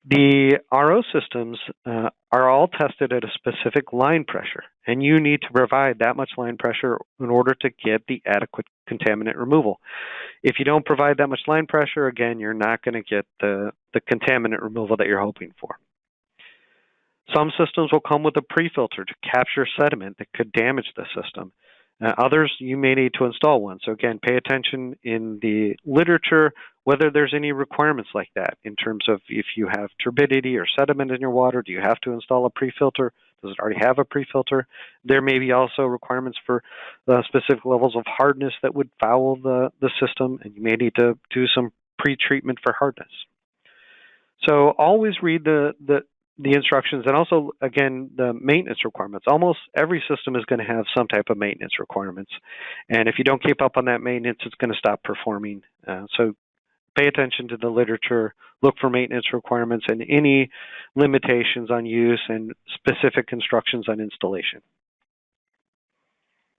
The RO systems are all tested at a specific line pressure, and you need to provide that much line pressure in order to get the adequate contaminant removal. If you don't provide that much line pressure, again, you're not going to get the contaminant removal that you're hoping for. Some systems will come with a pre-filter to capture sediment that could damage the system. Others, you may need to install one. So again, pay attention in the literature whether there's any requirements like that in terms of if you have turbidity or sediment in your water, do you have to install a pre-filter? Does it already have a pre-filter? There may be also requirements for specific levels of hardness that would foul the system, and you may need to do some pre-treatment for hardness. So always read the instructions, and also, again, the maintenance requirements. Almost every system is going to have some type of maintenance requirements. And if you don't keep up on that maintenance, it's going to stop performing. So pay attention to the literature, look for maintenance requirements and any limitations on use and specific instructions on installation.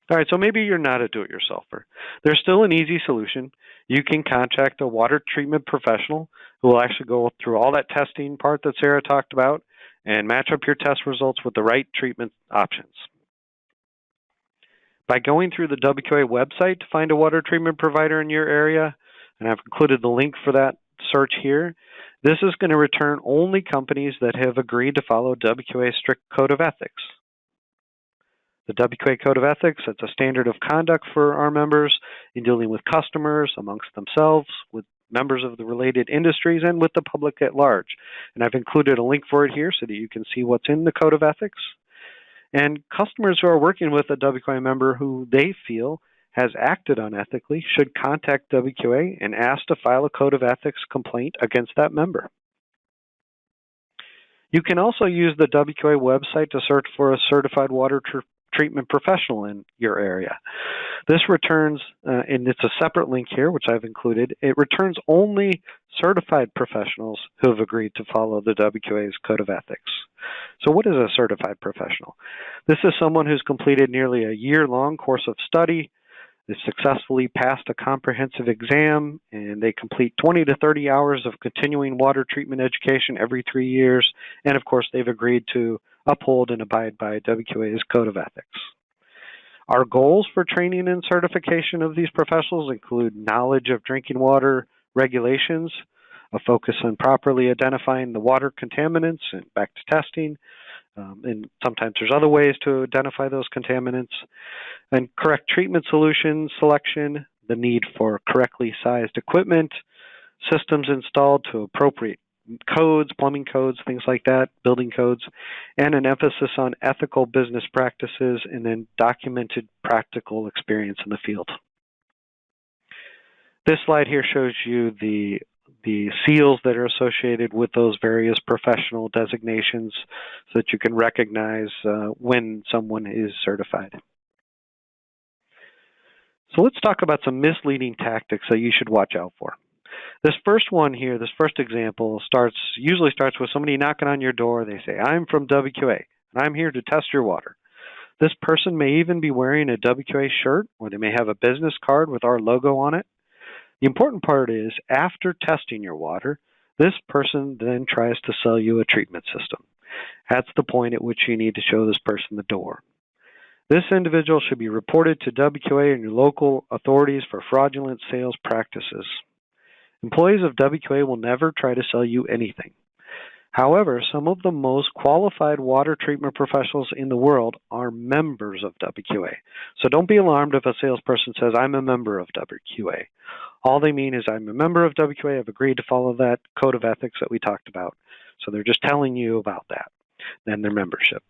All right, so maybe you're not a do-it-yourselfer. There's still an easy solution. You can contact a water treatment professional who will actually go through all that testing part that Sarah talked about and match up your test results with the right treatment options. By going through the WQA website to find a water treatment provider in your area, and I've included the link for that search here, this is going to return only companies that have agreed to follow WQA's strict code of ethics. The WQA Code of Ethics, it's a standard of conduct for our members in dealing with customers, amongst themselves, with members of the related industries, and with the public at large. And I've included a link for it here so that you can see what's in the Code of Ethics. And customers who are working with a WQA member who they feel has acted unethically should contact WQA and ask to file a Code of Ethics complaint against that member. You can also use the WQA website to search for a certified water treatment professional in your area. This returns, and it's a separate link here, which I've included, it returns only certified professionals who have agreed to follow the WQA's Code of Ethics. So what is a certified professional? This is someone who's completed nearly a year-long course of study. They successfully passed a comprehensive exam, and they complete 20 to 30 hours of continuing water treatment education every 3 years. And of course, they've agreed to uphold and abide by WQA's Code of Ethics. Our goals for training and certification of these professionals include knowledge of drinking water regulations, a focus on properly identifying the water contaminants and back to testing, and sometimes there's other ways to identify those contaminants, and correct treatment solution selection, the need for correctly sized equipment, systems installed to appropriate codes, plumbing codes, things like that, building codes, and an emphasis on ethical business practices, and then documented practical experience in the field. This slide here shows you the seals that are associated with those various professional designations so that you can recognize when someone is certified. So let's talk about some misleading tactics that you should watch out for. This first one here, this first example, usually starts with somebody knocking on your door. They say, "I'm from WQA, and I'm here to test your water." This person may even be wearing a WQA shirt, or they may have a business card with our logo on it. The important part is, after testing your water, this person then tries to sell you a treatment system. That's the point at which you need to show this person the door. This individual should be reported to WQA and your local authorities for fraudulent sales practices. Employees of WQA will never try to sell you anything. However, some of the most qualified water treatment professionals in the world are members of WQA. So don't be alarmed if a salesperson says, "I'm a member of WQA." All they mean is, "I'm a member of WQA, I've agreed to follow that code of ethics that we talked about." So they're just telling you about that and their membership.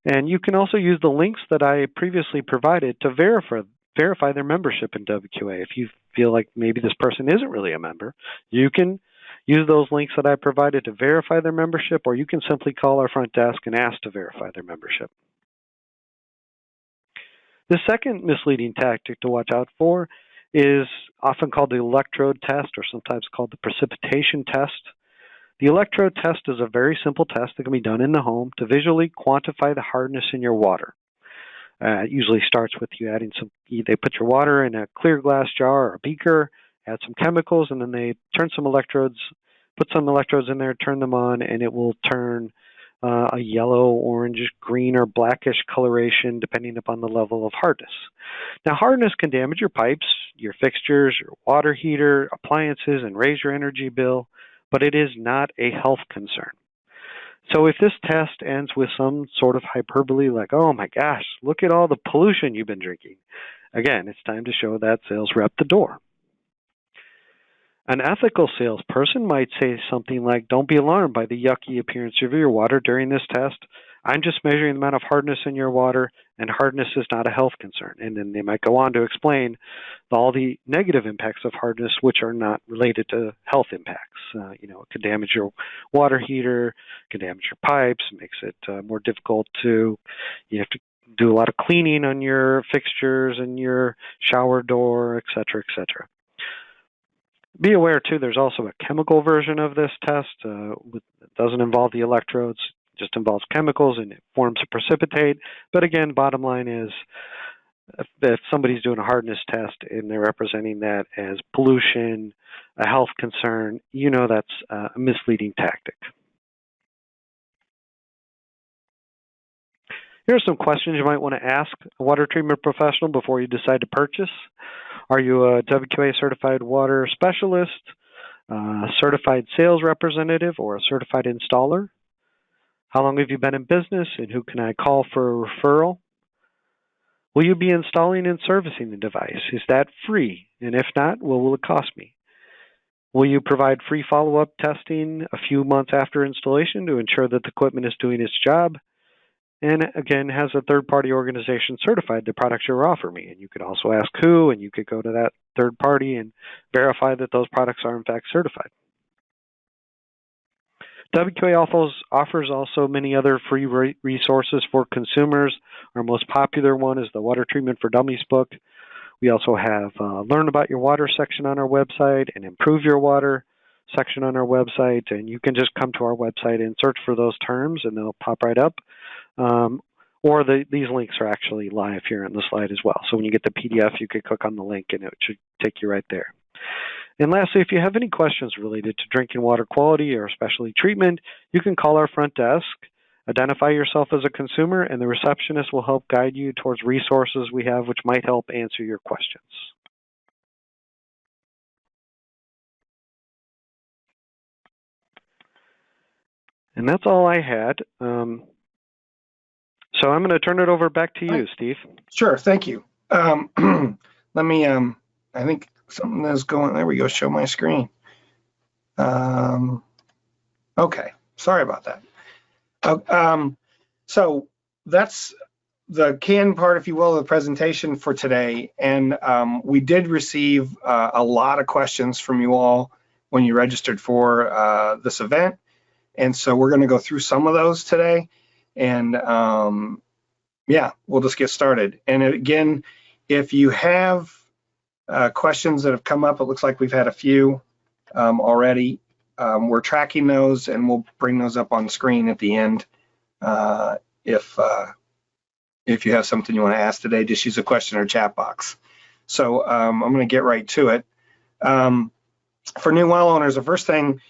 And you can also use the links that I previously provided to verify their membership in WQA. If you feel like maybe this person isn't really a member, you can use those links that I provided to verify their membership, or you can simply call our front desk and ask to verify their membership. The second misleading tactic to watch out for is often called the electrode test, or sometimes called the precipitation test. The electrode test is a very simple test that can be done in the home to visually quantify the hardness in your water. It usually starts with you adding they put your water in a clear glass jar or a beaker, add some chemicals, and then they put some electrodes in there, turn them on, and it will turn a yellow, orange, green, or blackish coloration depending upon the level of hardness. Now, hardness can damage your pipes, your fixtures, your water heater, appliances, and raise your energy bill, but it is not a health concern. So if this test ends with some sort of hyperbole like, "Oh my gosh, look at all the pollution you've been drinking," again, it's time to show that sales rep the door. An ethical salesperson might say something like, "Don't be alarmed by the yucky appearance of your water during this test. I'm just measuring the amount of hardness in your water, and hardness is not a health concern." And then they might go on to explain all the negative impacts of hardness, which are not related to health impacts. It could damage your water heater, could damage your pipes, makes it more difficult you have to do a lot of cleaning on your fixtures and your shower door, et cetera, et cetera. Be aware, too, there's also a chemical version of this test. It doesn't involve the electrodes, it just involves chemicals, and it forms a precipitate. But again, bottom line is, if somebody's doing a hardness test and they're representing that as pollution, a health concern, that's a misleading tactic. Here are some questions you might want to ask a water treatment professional before you decide to purchase. Are you a WQA certified water specialist, a certified sales representative, or a certified installer? How long have you been in business, and who can I call for a referral? Will you be installing and servicing the device? Is that free? And if not, what will it cost me? Will you provide free follow-up testing a few months after installation to ensure that the equipment is doing its job? And again, has a third-party organization certified the products you're offering me? And you could also ask who, and you could go to that third party and verify that those products are in fact certified. WQA offers also many other free resources for consumers. Our most popular one is the Water Treatment for Dummies book. We also have Learn About Your Water section on our website and Improve Your Water section on our website. And you can just come to our website and search for those terms, and they'll pop right up. or these links are actually live here on the slide as well. So when you get the PDF, you could click on the link and it should take you right there. And lastly, if you have any questions related to drinking water quality or especially treatment, you can call our front desk, identify yourself as a consumer, and the receptionist will help guide you towards resources we have which might help answer your questions. And that's all I had. So I'm going to turn it over back to you, Steve. Sure, thank you. Let me, I think something is going, there we go, show my screen. Okay, sorry about that. So that's the canned part, if you will, of the presentation for today. And we did receive a lot of questions from you all when you registered for this event. And so we're going to go through some of those today. And yeah, we'll just get started. And again, if you have questions that have come up, it looks like we've had a few already. We're tracking those and we'll bring those up on the screen at the end. If you have something you want to ask today, just use a question or chat box. So I'm going to get right to it. For new well owners, the first thing,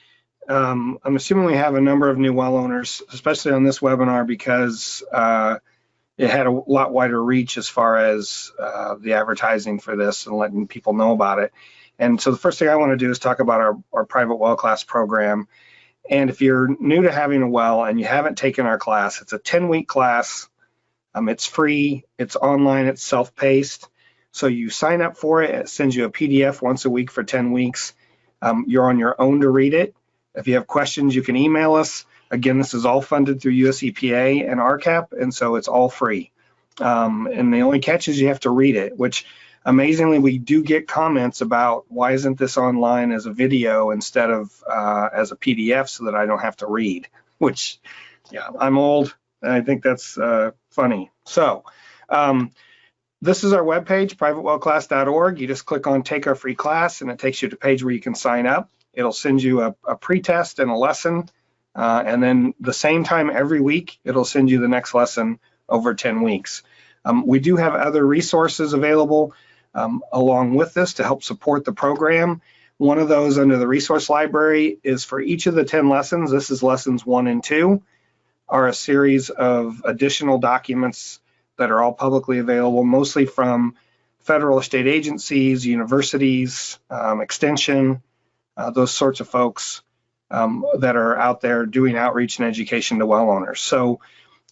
I'm assuming we have a number of new well owners, especially on this webinar, because it had a lot wider reach as far as the advertising for this and letting people know about it. And so the first thing I want to do is talk about our private well class program. And if you're new to having a well and you haven't taken our class, it's a 10-week class. It's free, it's online, it's self-paced. So you sign up for it, it sends you a PDF once a week for 10 weeks. You're on your own to read it. If you have questions, you can email us. Again, this is all funded through US EPA and OurCAP, and so it's all free. And the only catch is you have to read it, which amazingly, we do get comments about why isn't this online as a video instead of as a PDF so that I don't have to read, which, yeah, I'm old, and I think that's funny. So this is our webpage, privatewellclass.org. You just click on Take Our Free Class, and it takes you to a page where you can sign up. It'll send you a pretest and a lesson, and then the same time every week, it'll send you the next lesson over 10 weeks. We do have other resources available along with this to help support the program. One of those under the resource library is for each of the 10 lessons. This is lessons 1 and 2, are a series of additional documents that are all publicly available, mostly from federal or state agencies, universities, extension, those sorts of folks that are out there doing outreach and education to well owners. So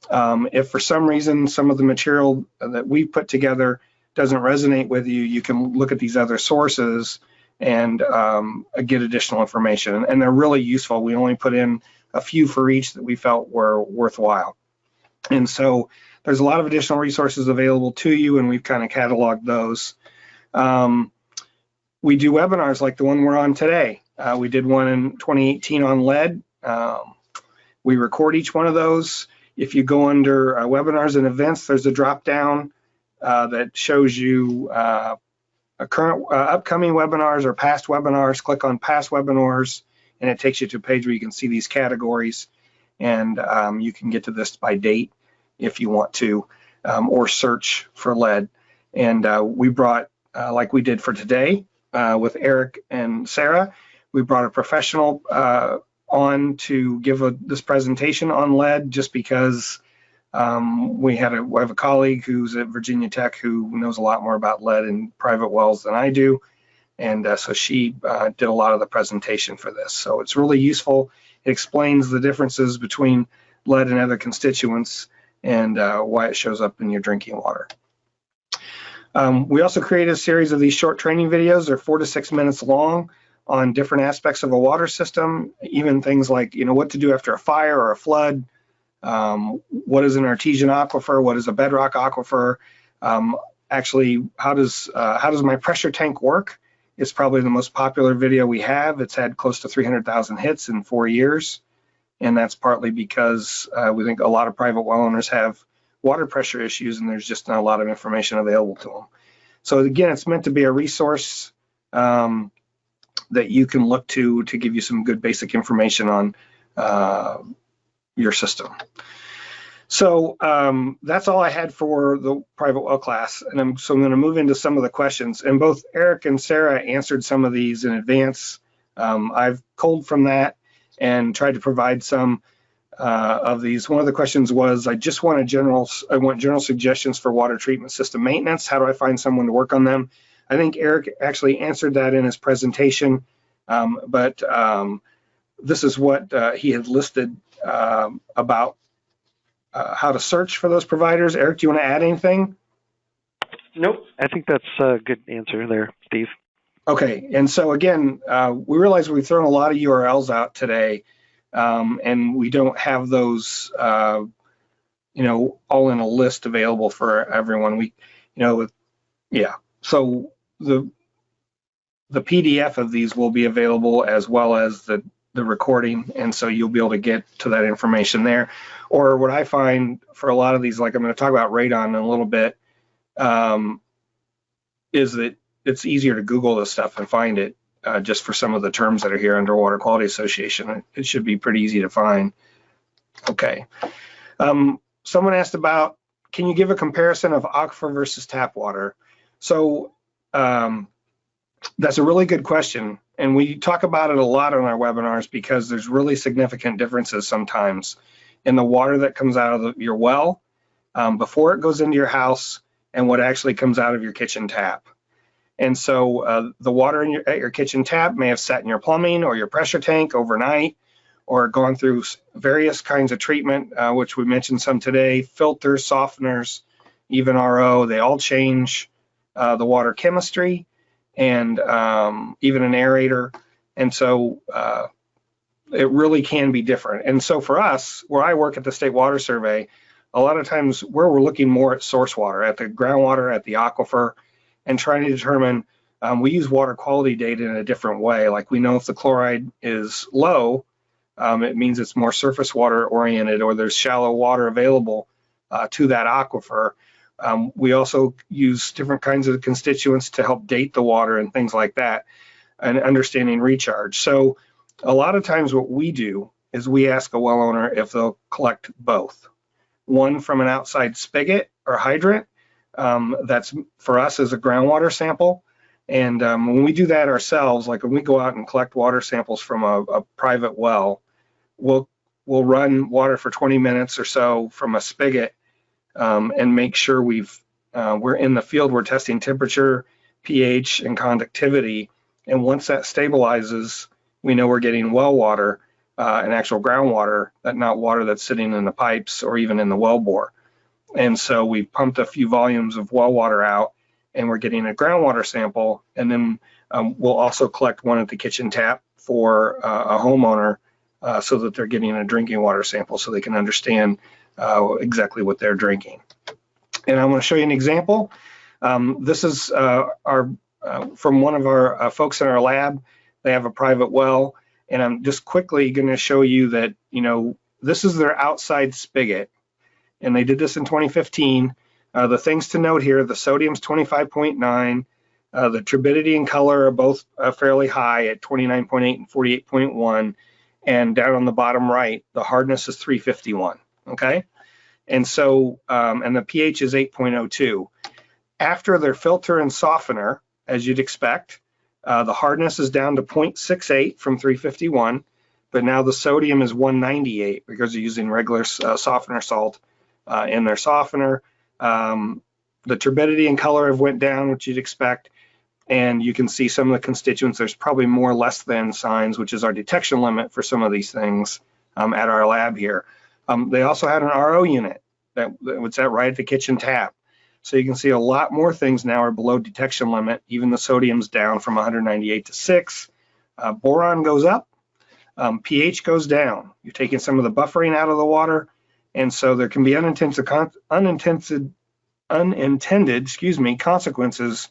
if for some reason some of the material that we put together doesn't resonate with you, you can look at these other sources and get additional information. And they're really useful. We only put in a few for each that we felt were worthwhile. And so there's a lot of additional resources available to you, and we've kind of cataloged those. We do webinars like the one we're on today. We did one in 2018 on lead. We record each one of those. If you go under webinars and events, there's a drop down that shows you current upcoming webinars or past webinars. Click on past webinars and it takes you to a page where you can see these categories, and you can get to this by date if you want to, or search for lead. And we brought, like we did for today with Eric and Sarah, we brought a professional on to give this presentation on lead, just because we have a colleague who's at Virginia Tech who knows a lot more about lead in private wells than I do. And so she did a lot of the presentation for this. So it's really useful. It explains the differences between lead and other constituents and why it shows up in your drinking water. We also created a series of these short training videos. They're 4 to 6 minutes long on different aspects of a water system, even things like, what to do after a fire or a flood, what is an artesian aquifer, what is a bedrock aquifer, actually, how does my pressure tank work? It's probably the most popular video we have. It's had close to 300,000 hits in 4 years, and that's partly because we think a lot of private well owners have water pressure issues, and there's just not a lot of information available to them. So again, it's meant to be a resource that you can look to give you some good basic information on your system. So that's all I had for the private well class. And I'm going to move into some of the questions. And both Eric and Sarah answered some of these in advance. I've culled from that and tried to provide some of these. One of the questions was, I want general suggestions for water treatment system maintenance. How do I find someone to work on them? I think Eric actually answered that in his presentation, but this is what he had listed about how to search for those providers. Eric, do you want to add anything? Nope. I think that's a good answer there, Steve. Okay. And so again, we realize we've thrown a lot of URLs out today, and we don't have those, all in a list available for everyone. So the PDF of these will be available as well as the recording, and so you'll be able to get to that information there. Or what I find for a lot of these, like I'm going to talk about radon in a little bit, is that it's easier to Google this stuff and find it just for some of the terms that are here under Water Quality Association. It should be pretty easy to find. Okay. Someone asked about, can you give a comparison of aquifer versus tap water? So that's a really good question. And we talk about it a lot on our webinars because there's really significant differences sometimes in the water that comes out of your well before it goes into your house and what actually comes out of your kitchen tap. And so the water at your kitchen tap may have sat in your plumbing or your pressure tank overnight, or gone through various kinds of treatment, which we mentioned some today, filters, softeners, even RO. They all change the water chemistry, and even an aerator. And so it really can be different. And so for us, where I work at the State Water Survey, a lot of times we're looking more at source water, at the groundwater, at the aquifer, and trying to determine, we use water quality data in a different way. Like we know if the chloride is low, it means it's more surface water oriented, or there's shallow water available to that aquifer. We also use different kinds of constituents to help date the water and things like that, and understanding recharge. So a lot of times what we do is we ask a well owner if they'll collect both. One from an outside spigot or hydrant, that's for us as a groundwater sample. And when we do that ourselves, like when we go out and collect water samples from a private well, we'll run water for 20 minutes or so from a spigot, and make sure we're in the field, we're testing temperature, pH, and conductivity. And once that stabilizes, we know we're getting well water, and actual groundwater, not water that's sitting in the pipes or even in the well bore. And so we pumped a few volumes of well water out, and we're getting a groundwater sample. And then we'll also collect one at the kitchen tap for a homeowner, so that they're getting a drinking water sample so they can understand exactly what they're drinking. And I'm going to show you an example. This is from one of our folks in our lab. They have a private well, and I'm just quickly going to show you that, this is their outside spigot, and they did this in 2015. The things to note here, the sodium's 25.9, the turbidity and color are both fairly high at 29.8 and 48.1, and down on the bottom right, the hardness is 351, okay? And so, and the pH is 8.02. After their filter and softener, as you'd expect, the hardness is down to 0.68 from 351, but now the sodium is 198 because they're using regular softener salt in their softener. The turbidity and color have went down, which you'd expect, and you can see some of the constituents. There's probably more less than signs, which is our detection limit for some of these things at our lab here. They also had an RO unit that was set right at the kitchen tap. So you can see a lot more things now are below detection limit. Even the sodium's down from 198 to 6. Boron goes up, pH goes down. You're taking some of the buffering out of the water, and so there can be unintended consequences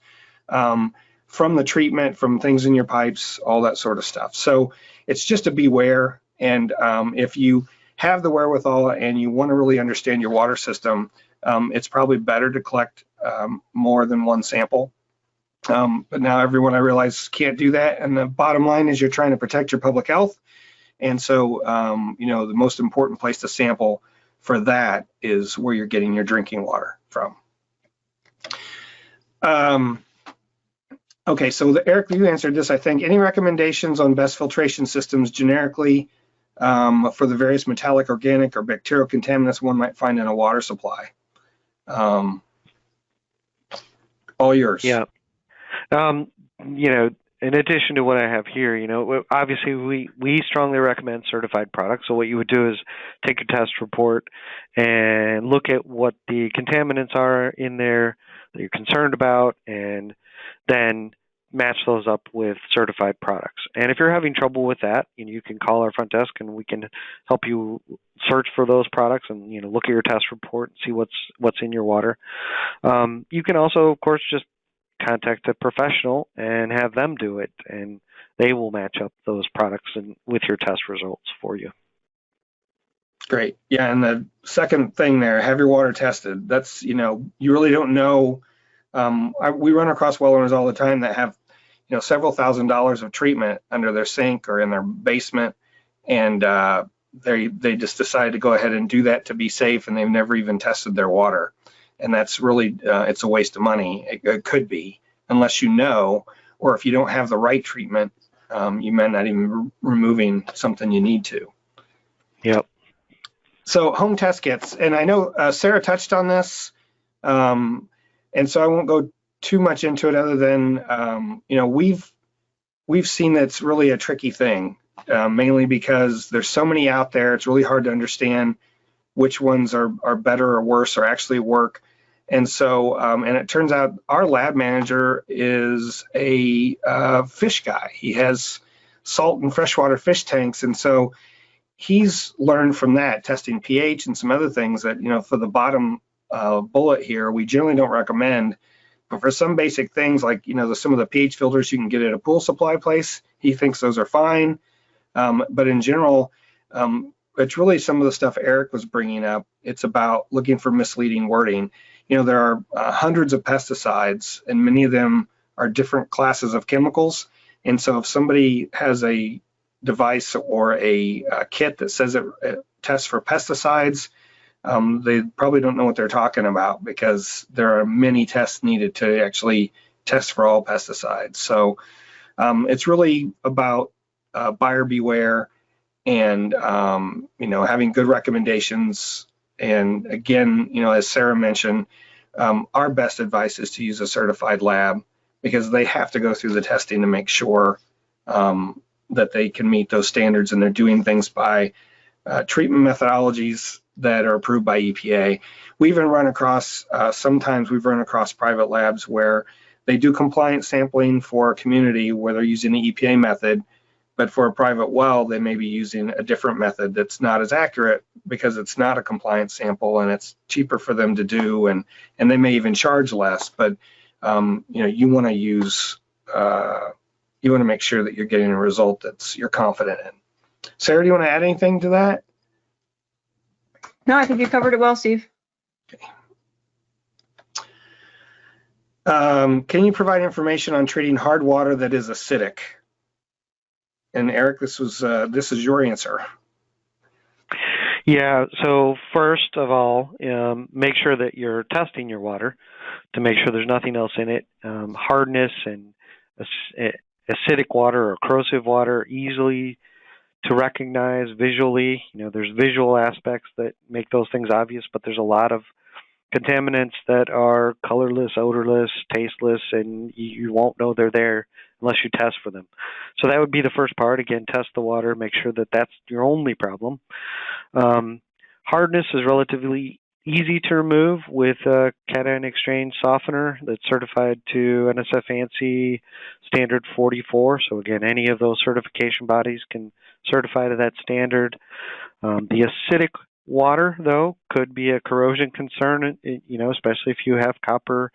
from the treatment, from things in your pipes, all that sort of stuff. So it's just to beware. And if you have the wherewithal and you want to really understand your water system, it's probably better to collect more than one sample. But now everyone, I realize, can't do that. And the bottom line is you're trying to protect your public health. And so, the most important place to sample for that is where you're getting your drinking water from. Okay, so Eric, you answered this, I think. Any recommendations on best filtration systems generically for the various metallic, organic, or bacterial contaminants one might find in a water supply? All yours. Yeah. You know, in addition to what I have here, you know, obviously we strongly recommend certified products. So what you would do is take your test report and look at what the contaminants are in there that you're concerned about, and then match those up with certified products. And if you're having trouble with that, you can call our front desk and we can help you search for those products and, you know, look at your test report and see what's in your water. You can also, of course, just contact a professional and have them do it, and they will match up those products and with your test results for you. Great. Yeah, and the second thing there, have your water tested. That's, you know, you really don't know. We run across well owners all the time that have, you know, several $1,000s of treatment under their sink or in their basement, and they just decide to go ahead and do that to be safe, and they've never even tested their water. And that's really, it's a waste of money. It could be, unless you know, or if you don't have the right treatment, you might not even removing something you need to. Yep. So home test kits, and I know Sarah touched on this, and so I won't go too much into it other than, you know, we've seen that it's really a tricky thing, mainly because there's so many out there. It's really hard to understand which ones are better or worse or actually work. And so, and it turns out our lab manager is a fish guy. He has salt and freshwater fish tanks. And so he's learned from that, testing pH and some other things that, you know, for the bottom bullet here, we generally don't recommend. But for some basic things like, you know, some of the pH filters you can get at a pool supply place, he thinks those are fine. But in general, it's really some of the stuff Eric was bringing up. It's about looking for misleading wording. You know, there are hundreds of pesticides, and many of them are different classes of chemicals. And so if somebody has a device or a kit that says it tests for pesticides, they probably don't know what they're talking about, because there are many tests needed to actually test for all pesticides. So it's really about buyer beware, and you know, having good recommendations. And again, you know, as Sarah mentioned, our best advice is to use a certified lab, because they have to go through the testing to make sure that they can meet those standards, and they're doing things by treatment methodologies that are approved by EPA. We even run across, sometimes we've run across private labs where they do compliance sampling for a community where they're using the EPA method, but for a private well, they may be using a different method that's not as accurate because it's not a compliance sample and it's cheaper for them to do, and they may even charge less. But you know, you want to use, you want to make sure that you're getting a result that you're confident in. Sarah, do you want to add anything to that? No, I think you covered it well, Steve. Okay. Can you provide information on treating hard water that is acidic? And Eric, this is your answer. Yeah, so first of all, make sure that you're testing your water to make sure there's nothing else in it. Hardness and acidic water or corrosive water are easily to recognize visually. You know, there's visual aspects that make those things obvious, but there's a lot of contaminants that are colorless, odorless, tasteless, and you won't know they're there unless you test for them. So that would be the first part. Again, test the water, make sure that that's your only problem. Hardness is relatively easy to remove with a cation exchange softener that's certified to NSF ANSI standard 44. So again, any of those certification bodies can certify to that standard. The acidic water, though, could be a corrosion concern, you know, especially if you have copper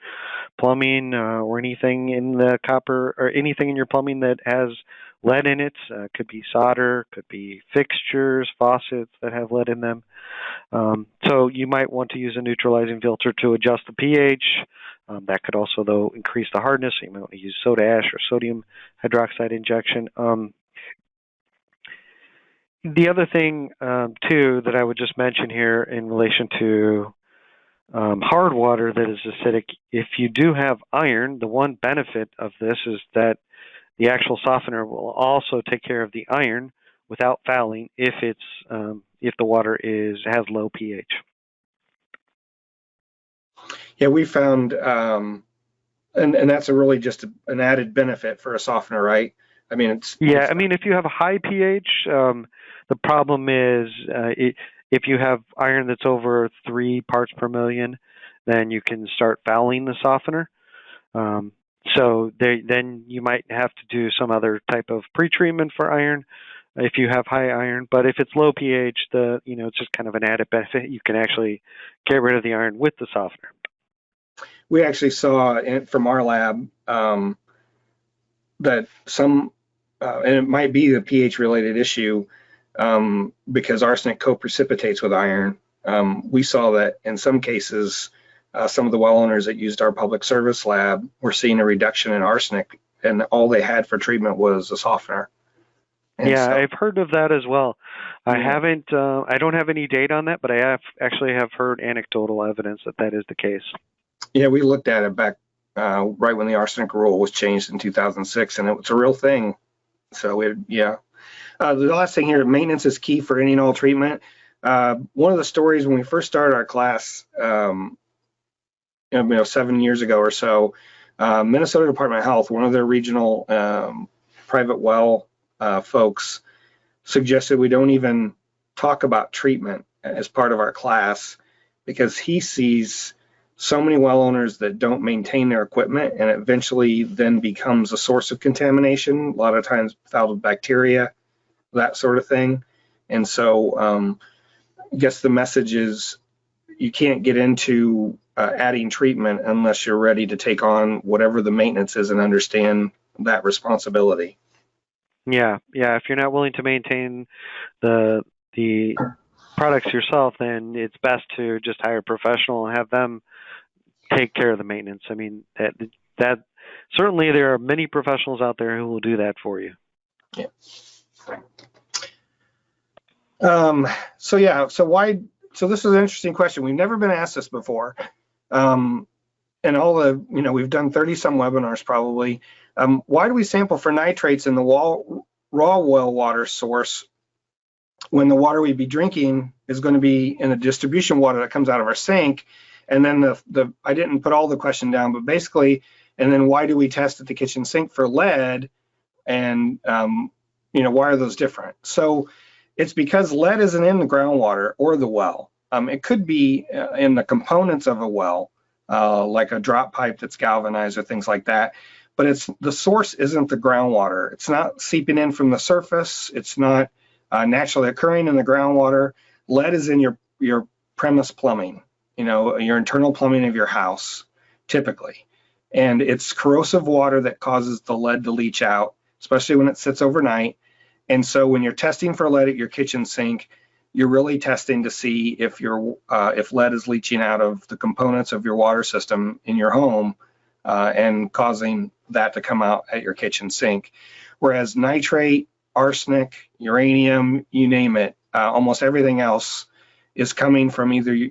plumbing or anything in the copper or anything in your plumbing that has lead in it. Could be solder, could be fixtures, faucets that have lead in them. So you might want to use a neutralizing filter to adjust the pH. That could also, though, increase the hardness. So you might want to use soda ash or sodium hydroxide injection. The other thing, too, that I would just mention here in relation to hard water that is acidic, if you do have iron, the one benefit of this is that the actual softener will also take care of the iron without fouling if the water has low pH. Yeah, we found, and that's a really just an added benefit for a softener, right? I mean, I mean, if you have a high pH, the problem is if you have iron that's over 3 parts per million, then you can start fouling the softener. So then you might have to do some other type of pretreatment for iron if you have high iron. But if it's low pH, it's just kind of an added benefit. You can actually get rid of the iron with the softener. We actually saw from our lab that some, and it might be the pH related issue because arsenic co-precipitates with iron. We saw that in some cases, some of the well owners that used our public service lab were seeing a reduction in arsenic, and all they had for treatment was a softener. And I've heard of that as well. I don't have any data on that, but I actually have heard anecdotal evidence that is the case. Yeah, we looked at it back right when the arsenic rule was changed in 2006, and it was a real thing. So the last thing here, maintenance is key for any and all treatment. One of the stories when we first started our class, 7 years ago or so, Minnesota Department of Health, one of their regional private well folks, suggested we don't even talk about treatment as part of our class because he sees so many well owners that don't maintain their equipment, and eventually then becomes a source of contamination, a lot of times fouled with bacteria, that sort of thing. And so I guess the message is you can't get into adding treatment unless you're ready to take on whatever the maintenance is and understand that responsibility. Yeah. If you're not willing to maintain the products yourself, then it's best to just hire a professional and have them take care of the maintenance. I mean, that certainly there are many professionals out there who will do that for you. Yeah. So this is an interesting question. We've never been asked this before. And we've done 30 some webinars probably. Why do we sample for nitrates in the raw well water source when the water we'd be drinking is going to be in the distribution water that comes out of our sink? And then I didn't put all the question down, but basically, and then why do we test at the kitchen sink for lead? And, why are those different? So it's because lead isn't in the groundwater or the well. It could be in the components of a well, like a drop pipe that's galvanized or things like that. But the source isn't the groundwater. It's not seeping in from the surface. It's not naturally occurring in the groundwater. Lead is in your premise plumbing. Your internal plumbing of your house, typically. And it's corrosive water that causes the lead to leach out, especially when it sits overnight. And so when you're testing for lead at your kitchen sink, you're really testing to see if lead is leaching out of the components of your water system in your home and causing that to come out at your kitchen sink. Whereas nitrate, arsenic, uranium, you name it, almost everything else is coming from either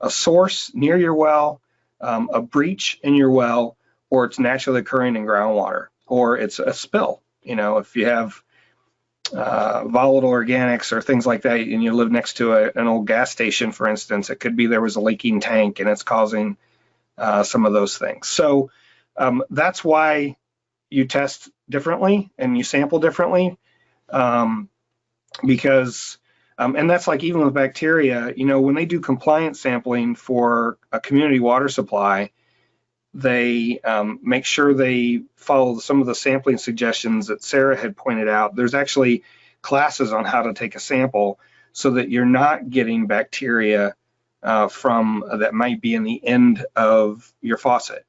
a source near your well, a breach in your well, or it's naturally occurring in groundwater, or it's a spill. If you have volatile organics or things like that, and you live next to an old gas station, for instance, it could be there was a leaking tank and it's causing some of those things. So that's why you test differently and you sample differently, because and that's like even with bacteria, when they do compliance sampling for a community water supply, they make sure they follow some of the sampling suggestions that Sarah had pointed out. There's actually classes on how to take a sample so that you're not getting bacteria from that might be in the end of your faucet,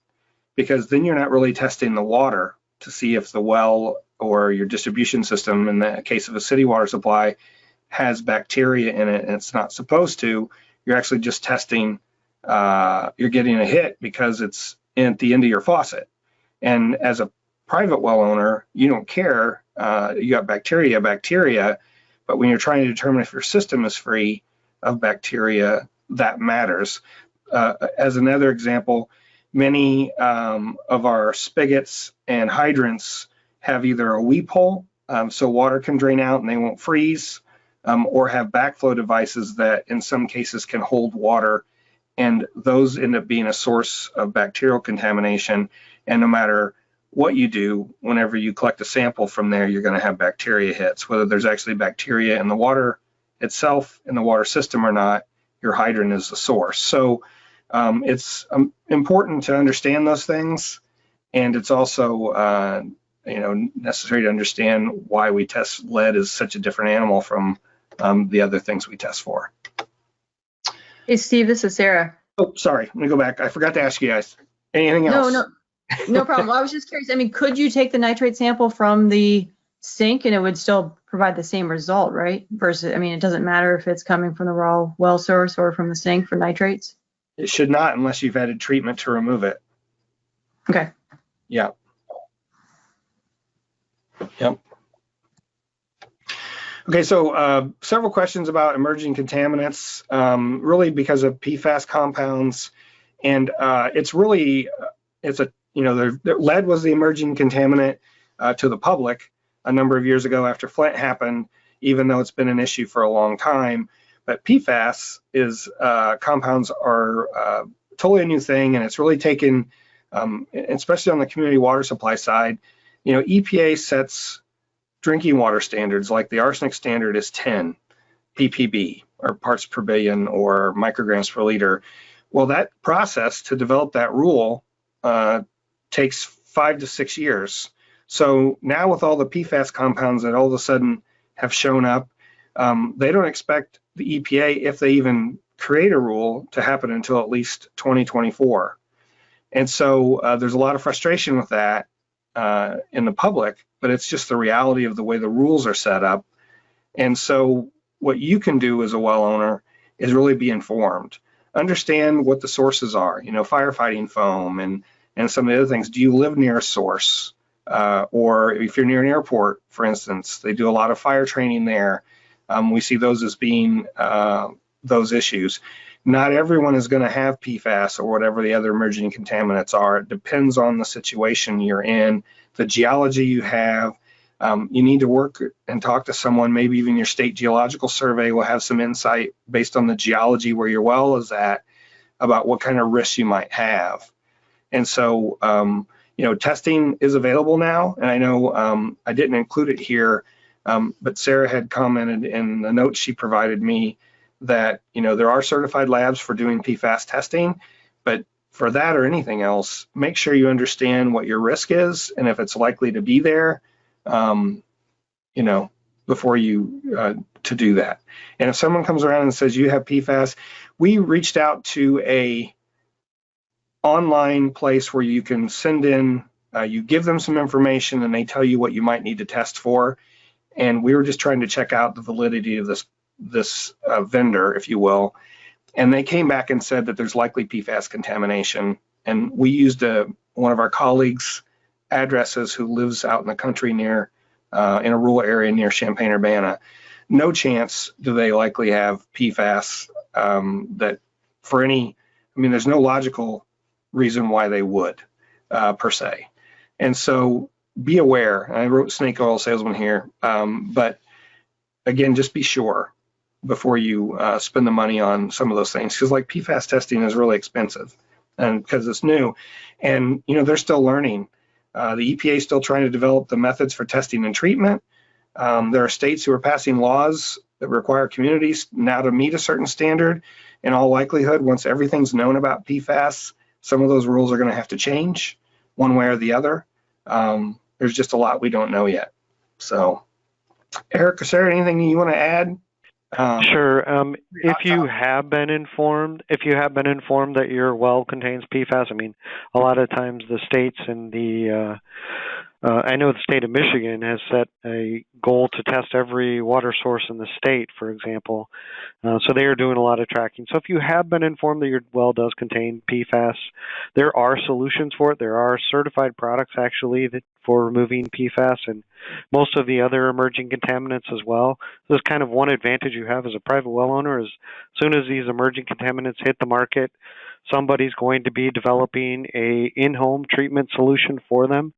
because then you're not really testing the water to see if the well or your distribution system, in the case of a city water supply, has bacteria in it and it's not supposed to. You're actually just testing, you're getting a hit because it's at the end of your faucet. And as a private well owner, you don't care, you got bacteria, But when you're trying to determine if your system is free of bacteria, that matters. As another example, many of our spigots and hydrants have either a weep hole, so water can drain out and they won't freeze, or have backflow devices that in some cases can hold water, and those end up being a source of bacterial contamination. And no matter what you do, whenever you collect a sample from there, you're going to have bacteria hits, whether there's actually bacteria in the water itself, in the water system or not. Your hydrant is the source. So it's important to understand those things, and it's also necessary to understand why we test lead as such a different animal from the other things we test for. Hey, Steve, this is Sarah. Oh, sorry. Let me go back. I forgot to ask you guys. Anything else? No problem. Well, I was just curious. I mean, could you take the nitrate sample from the sink and it would still provide the same result, right? Versus, I mean, it doesn't matter if it's coming from the raw well source or from the sink for nitrates? It should not, unless you've added treatment to remove it. Okay. Yeah. Yep. Okay, so several questions about emerging contaminants, really because of PFAS compounds, and lead was the emerging contaminant to the public a number of years ago after Flint happened, even though it's been an issue for a long time. But PFAS compounds are totally a new thing, and it's really taken, especially on the community water supply side. EPA sets drinking water standards, like the arsenic standard is 10 ppb, or parts per billion, or micrograms per liter. Well, that process to develop that rule takes 5 to 6 years. So now with all the PFAS compounds that all of a sudden have shown up, they don't expect the EPA, if they even create a rule, to happen until at least 2024. And so there's a lot of frustration with that in the public, but it's just the reality of the way the rules are set up. And so what you can do as a well owner is really be informed. Understand what the sources are, firefighting foam and some of the other things. Do you live near a source? Or if you're near an airport, for instance, they do a lot of fire training there. We see those as being those issues. Not everyone is going to have PFAS or whatever the other emerging contaminants are. It depends on the situation you're in, the geology you have. You need to work and talk to someone. Maybe even your state geological survey will have some insight based on the geology where your well is at about what kind of risks you might have. And so, testing is available now. And I know I didn't include it here, but Sarah had commented in the notes she provided me that, there are certified labs for doing PFAS testing, but for that or anything else, make sure you understand what your risk is and if it's likely to be there, before you to do that. And if someone comes around and says you have PFAS, we reached out to a online place where you can send in, you give them some information and they tell you what you might need to test for. And we were just trying to check out the validity of this vendor, if you will. And they came back and said that there's likely PFAS contamination. And we used one of our colleagues' addresses who lives out in the country near, in a rural area near Champaign-Urbana. No chance do they likely have PFAS there's no logical reason why they would, per se. And so be aware. I wrote snake oil salesman here, but again, just be sure before you spend the money on some of those things, because like PFAS testing is really expensive, and because it's new, and they're still learning. The EPA is still trying to develop the methods for testing and treatment. There are states who are passing laws that require communities now to meet a certain standard. In all likelihood, once everything's known about PFAS, some of those rules are going to have to change one way or the other. There's just a lot we don't know yet. So, Eric, is there anything you want to add? Sure. If you have been informed that your well contains PFAS, a lot of times the states and I know the state of Michigan has set a goal to test every water source in the state, for example. So they are doing a lot of tracking. So if you have been informed that your well does contain PFAS, there are solutions for it. There are certified products actually for removing PFAS and most of the other emerging contaminants as well. This is kind of one advantage you have as a private well owner is as soon as these emerging contaminants hit the market, somebody's going to be developing a in-home treatment solution for them.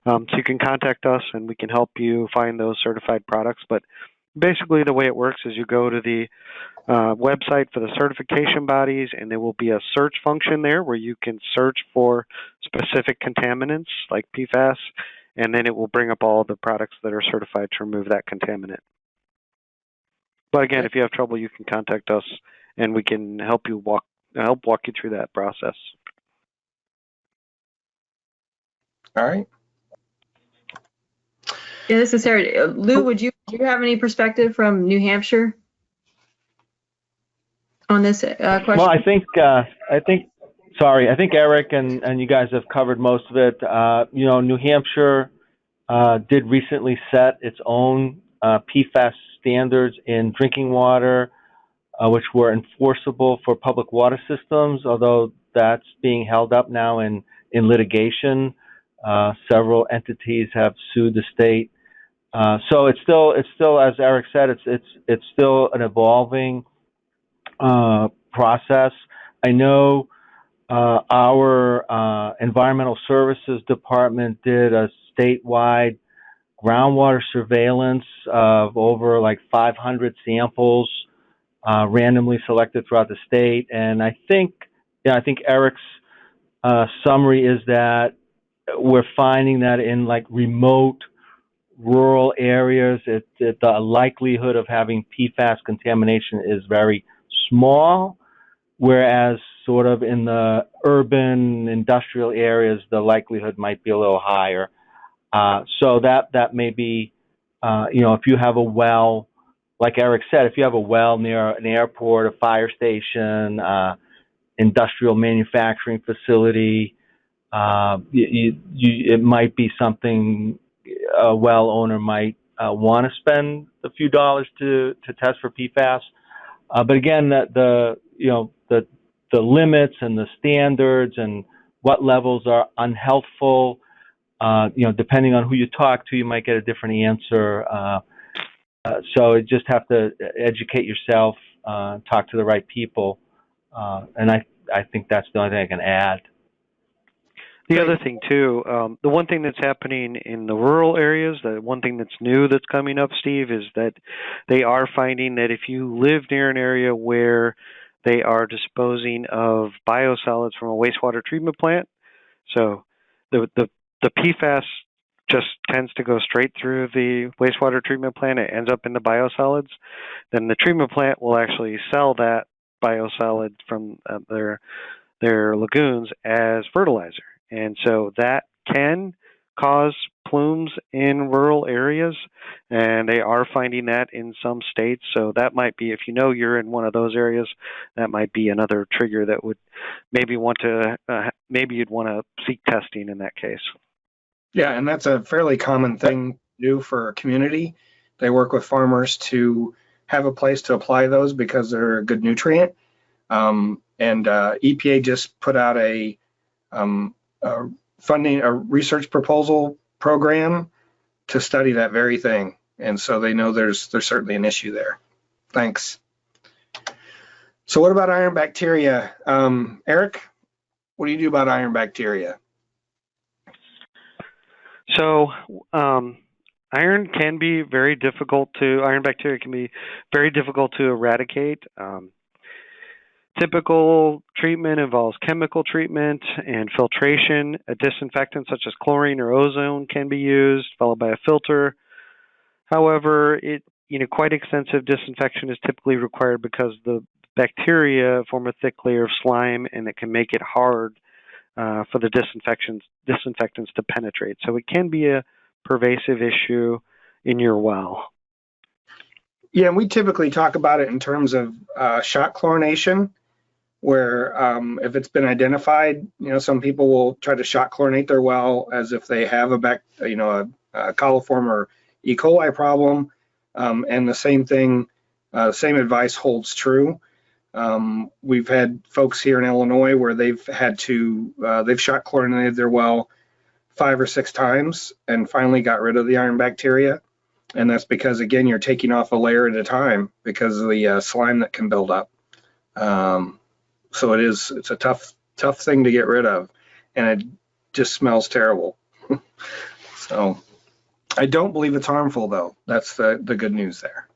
So you can contact us and we can help you find those certified products. But basically the way it works is you go to the website for the certification bodies, and there will be a search function there where you can search for specific contaminants like PFAS, and then it will bring up all the products that are certified to remove that contaminant. But again, if you have trouble, you can contact us, and we can help walk you through that process. All right. Yeah, this is Sarah. Lou, do you have any perspective from New Hampshire on this question? Well, I think Eric and you guys have covered most of it. New Hampshire did recently set its own PFAS standards in drinking water, which were enforceable for public water systems, although that's being held up now in litigation. Several entities have sued the state. So it's still, as Eric said, it's still an evolving process. I know our environmental services department did a statewide groundwater surveillance of over like 500 samples randomly selected throughout the state. And I think Eric's summary is that we're finding that in like remote rural areas, the likelihood of having PFAS contamination is very small, whereas sort of in the urban industrial areas, the likelihood might be a little higher. So that may be, if you have a well, like Eric said, if you have a well near an airport, a fire station, industrial manufacturing facility, it might be something a well owner might want to spend a few dollars to test for PFAS. But again, the limits and the standards and what levels are unhealthful, depending on who you talk to, you might get a different answer. So you just have to educate yourself, talk to the right people, and I think that's the only thing I can add. The other thing, too, the one thing that's happening in the rural areas, the one thing that's new that's coming up, Steve, is that they are finding that if you live near an area where they are disposing of biosolids from a wastewater treatment plant, so the PFAS just tends to go straight through the wastewater treatment plant. It ends up in the biosolids. Then the treatment plant will actually sell that biosolid from their lagoons as fertilizer. And so that can cause plumes in rural areas, and they are finding that in some states. So that might be, if you know you're in one of those areas, that might be another trigger that would maybe you'd want to seek testing in that case. Yeah, and that's a fairly common thing to do for a community. They work with farmers to have a place to apply those because they're a good nutrient. And EPA just put out a research proposal program to study that very thing. And so they know there's certainly an issue there. Thanks. So what about iron bacteria? Eric, what do you do about iron bacteria? So iron bacteria can be very difficult to eradicate. Typical treatment involves chemical treatment and filtration. A disinfectant such as chlorine or ozone can be used, followed by a filter. However, quite extensive disinfection is typically required because the bacteria form a thick layer of slime, and it can make it hard for the disinfectants to penetrate. So it can be a pervasive issue in your well. Yeah, and we typically talk about it in terms of shot chlorination, where if it's been identified, some people will try to shot chlorinate their well as if they have a coliform or E. coli problem, and the same thing, same advice holds true. We've had folks here in Illinois where they've shot chlorinated their well 5 or 6 times and finally got rid of the iron bacteria. And that's because, again, you're taking off a layer at a time because of the slime that can build up. So it's a tough thing to get rid of, and it just smells terrible. So I don't believe it's harmful, though. That's the good news there.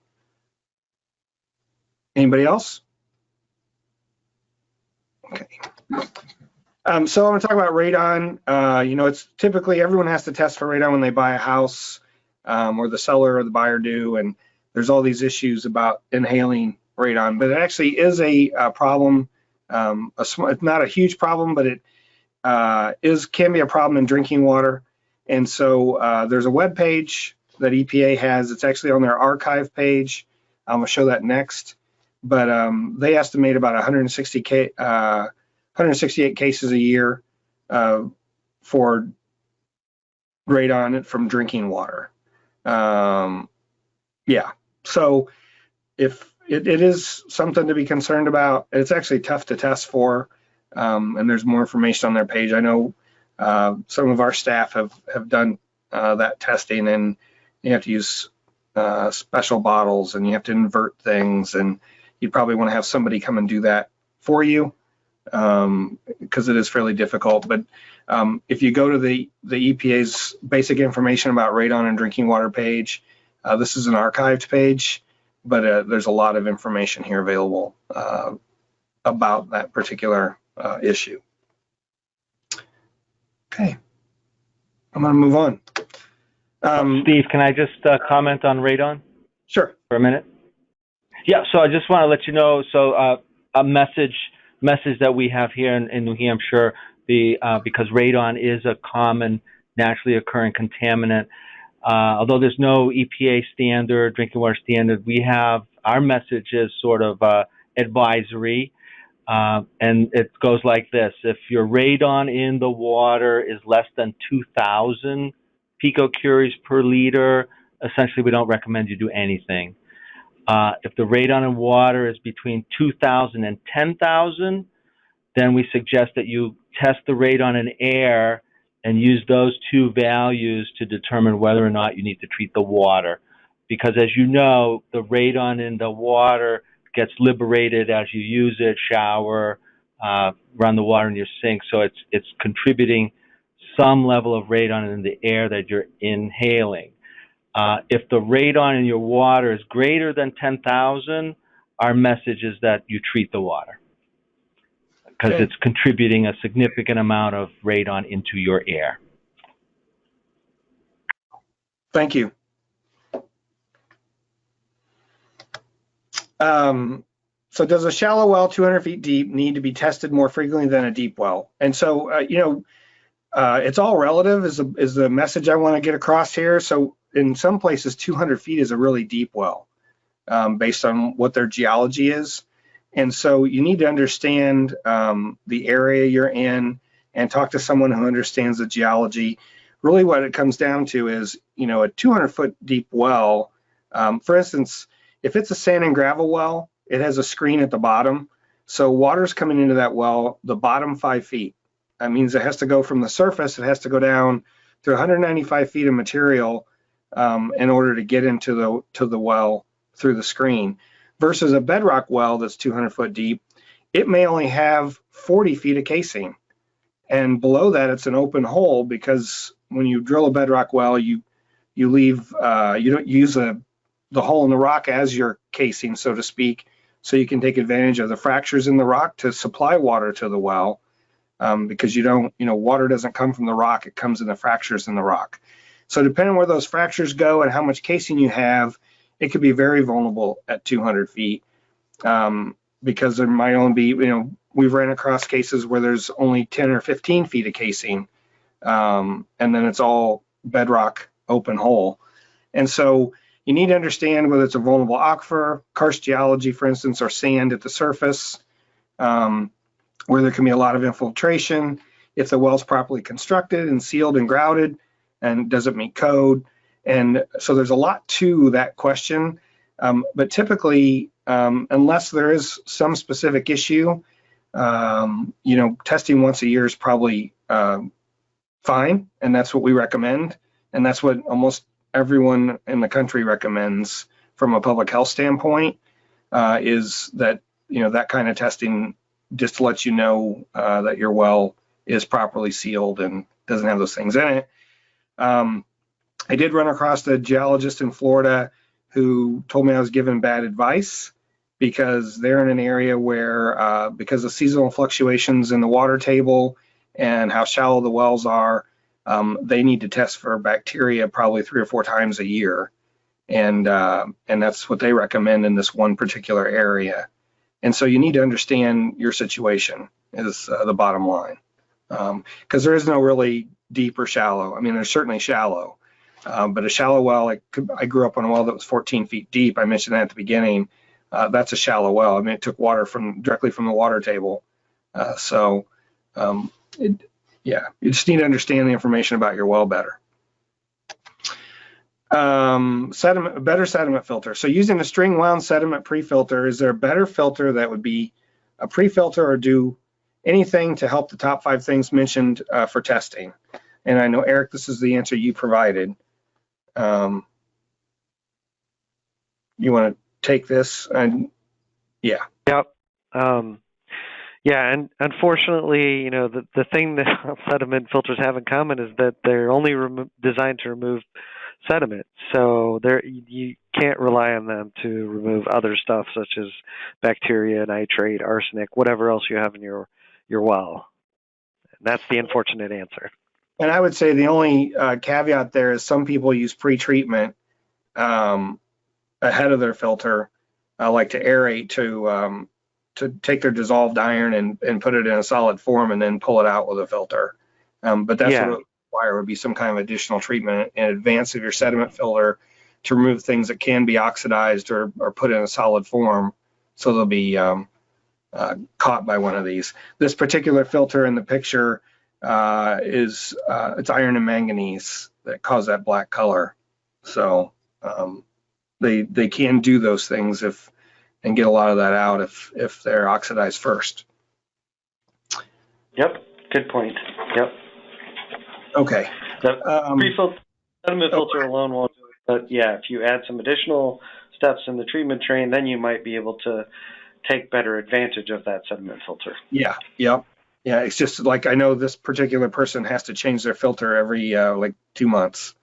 Anybody else? Okay. So I'm going to talk about radon. It's typically everyone has to test for radon when they buy a house, or the seller or the buyer do, and there's all these issues about inhaling radon. But it actually is a problem. It's not a huge problem, but it can be a problem in drinking water. And so there's a web page that EPA has. It's actually on their archive page. I'm going to show that next. But they estimate about 168 cases a year for radon from drinking water. Yeah, so if it is something to be concerned about, it's actually tough to test for, and there's more information on their page. I know some of our staff have done that testing, and you have to use special bottles, and you have to invert things, and you'd probably want to have somebody come and do that for you, because it is fairly difficult. But if you go to the EPA's basic information about radon and drinking water page, this is an archived page, but there's a lot of information here available about that particular issue. Okay, I'm going to move on. Steve, can I just comment on radon? Sure. For a minute? Yeah, so I just want to let you know, so a message that we have here in New Hampshire, because radon is a common naturally occurring contaminant. Although there's no EPA standard, drinking water standard, we have our message is sort of advisory, and it goes like this: if your radon in the water is less than 2,000 picocuries per liter, essentially we don't recommend you do anything. If the radon in water is between 2,000 and 10,000, then we suggest that you test the radon in air and use those two values to determine whether or not you need to treat the water. Because as you know, the radon in the water gets liberated as you use it, shower, run the water in your sink. So it's contributing some level of radon in the air that you're inhaling. If the radon in your water is greater than 10,000, our message is that you treat the water, because it's contributing a significant amount of radon into your air. Thank you. So does a shallow well 200 feet deep need to be tested more frequently than a deep well? And so, it's all relative is the message I want to get across here. So in some places, 200 feet is a really deep well, based on what their geology is. And so you need to understand the area you're in and talk to someone who understands the geology. Really what it comes down to is, a 200-foot deep well, for instance, if it's a sand and gravel well, it has a screen at the bottom. So water's coming into that well the bottom 5 feet. That means it has to go from the surface, it has to go down through 195 feet of material in order to get into the well through the screen. Versus a bedrock well that's 200 foot deep, it may only have 40 feet of casing. And below that, it's an open hole, because when you drill a bedrock well, you leave, you don't use the hole in the rock as your casing, so to speak, so you can take advantage of the fractures in the rock to supply water to the well, because water doesn't come from the rock, it comes in the fractures in the rock. So depending on where those fractures go and how much casing you have, it could be very vulnerable at 200 feet, because there might only be, we've ran across cases where there's only 10 or 15 feet of casing, and then it's all bedrock open hole. And so you need to understand whether it's a vulnerable aquifer, karst geology, for instance, or sand at the surface, where there can be a lot of infiltration, if the well's properly constructed and sealed and grouted, and does it meet code. And so there's a lot to that question, but typically, unless there is some specific issue, testing once a year is probably fine, and that's what we recommend, and that's what almost everyone in the country recommends from a public health standpoint, is that, that kind of testing just to let you know that your well is properly sealed and doesn't have those things in it. I did run across a geologist in Florida who told me I was giving bad advice, because they're in an area where, because of seasonal fluctuations in the water table and how shallow the wells are, they need to test for bacteria probably 3 or 4 times a year. And that's what they recommend in this one particular area. And so you need to understand your situation is the bottom line. Because there is no really deep or shallow. I mean, there's certainly shallow, but a shallow well, I grew up on a well that was 14 feet deep. I mentioned that at the beginning. That's a shallow well. I mean, it took water directly from the water table. You just need to understand the information about your well better. Better sediment filter. So using a string wound sediment pre-filter, is there a better filter that would be a pre-filter or do anything to help the top 5 things mentioned for testing? And I know, Eric, this is the answer you provided. You want to take this? And yeah. Yep. Yeah, and unfortunately, the thing that sediment filters have in common is that they're only designed to remove sediment. So you can't rely on them to remove other stuff such as bacteria, nitrate, arsenic, whatever else you have in your well. That's the unfortunate answer. And I would say the only caveat there is some people use pre-treatment ahead of their filter, like to aerate, to take their dissolved iron and put it in a solid form and then pull it out with a filter. But that's what it would require, would be some kind of additional treatment in advance of your sediment filter to remove things that can be oxidized or put in a solid form, so they'll be caught by one of these. This particular filter in the picture it's iron and manganese that cause that black color. So they can do those things and get a lot of that out if they're oxidized first. Yep, good point. Yep. Okay. The sediment filter alone won't do it, but yeah, if you add some additional steps in the treatment train, then you might be able to take better advantage of that sediment filter. Yeah. Yep. Yeah, it's just like, I know this particular person has to change their filter every like 2 months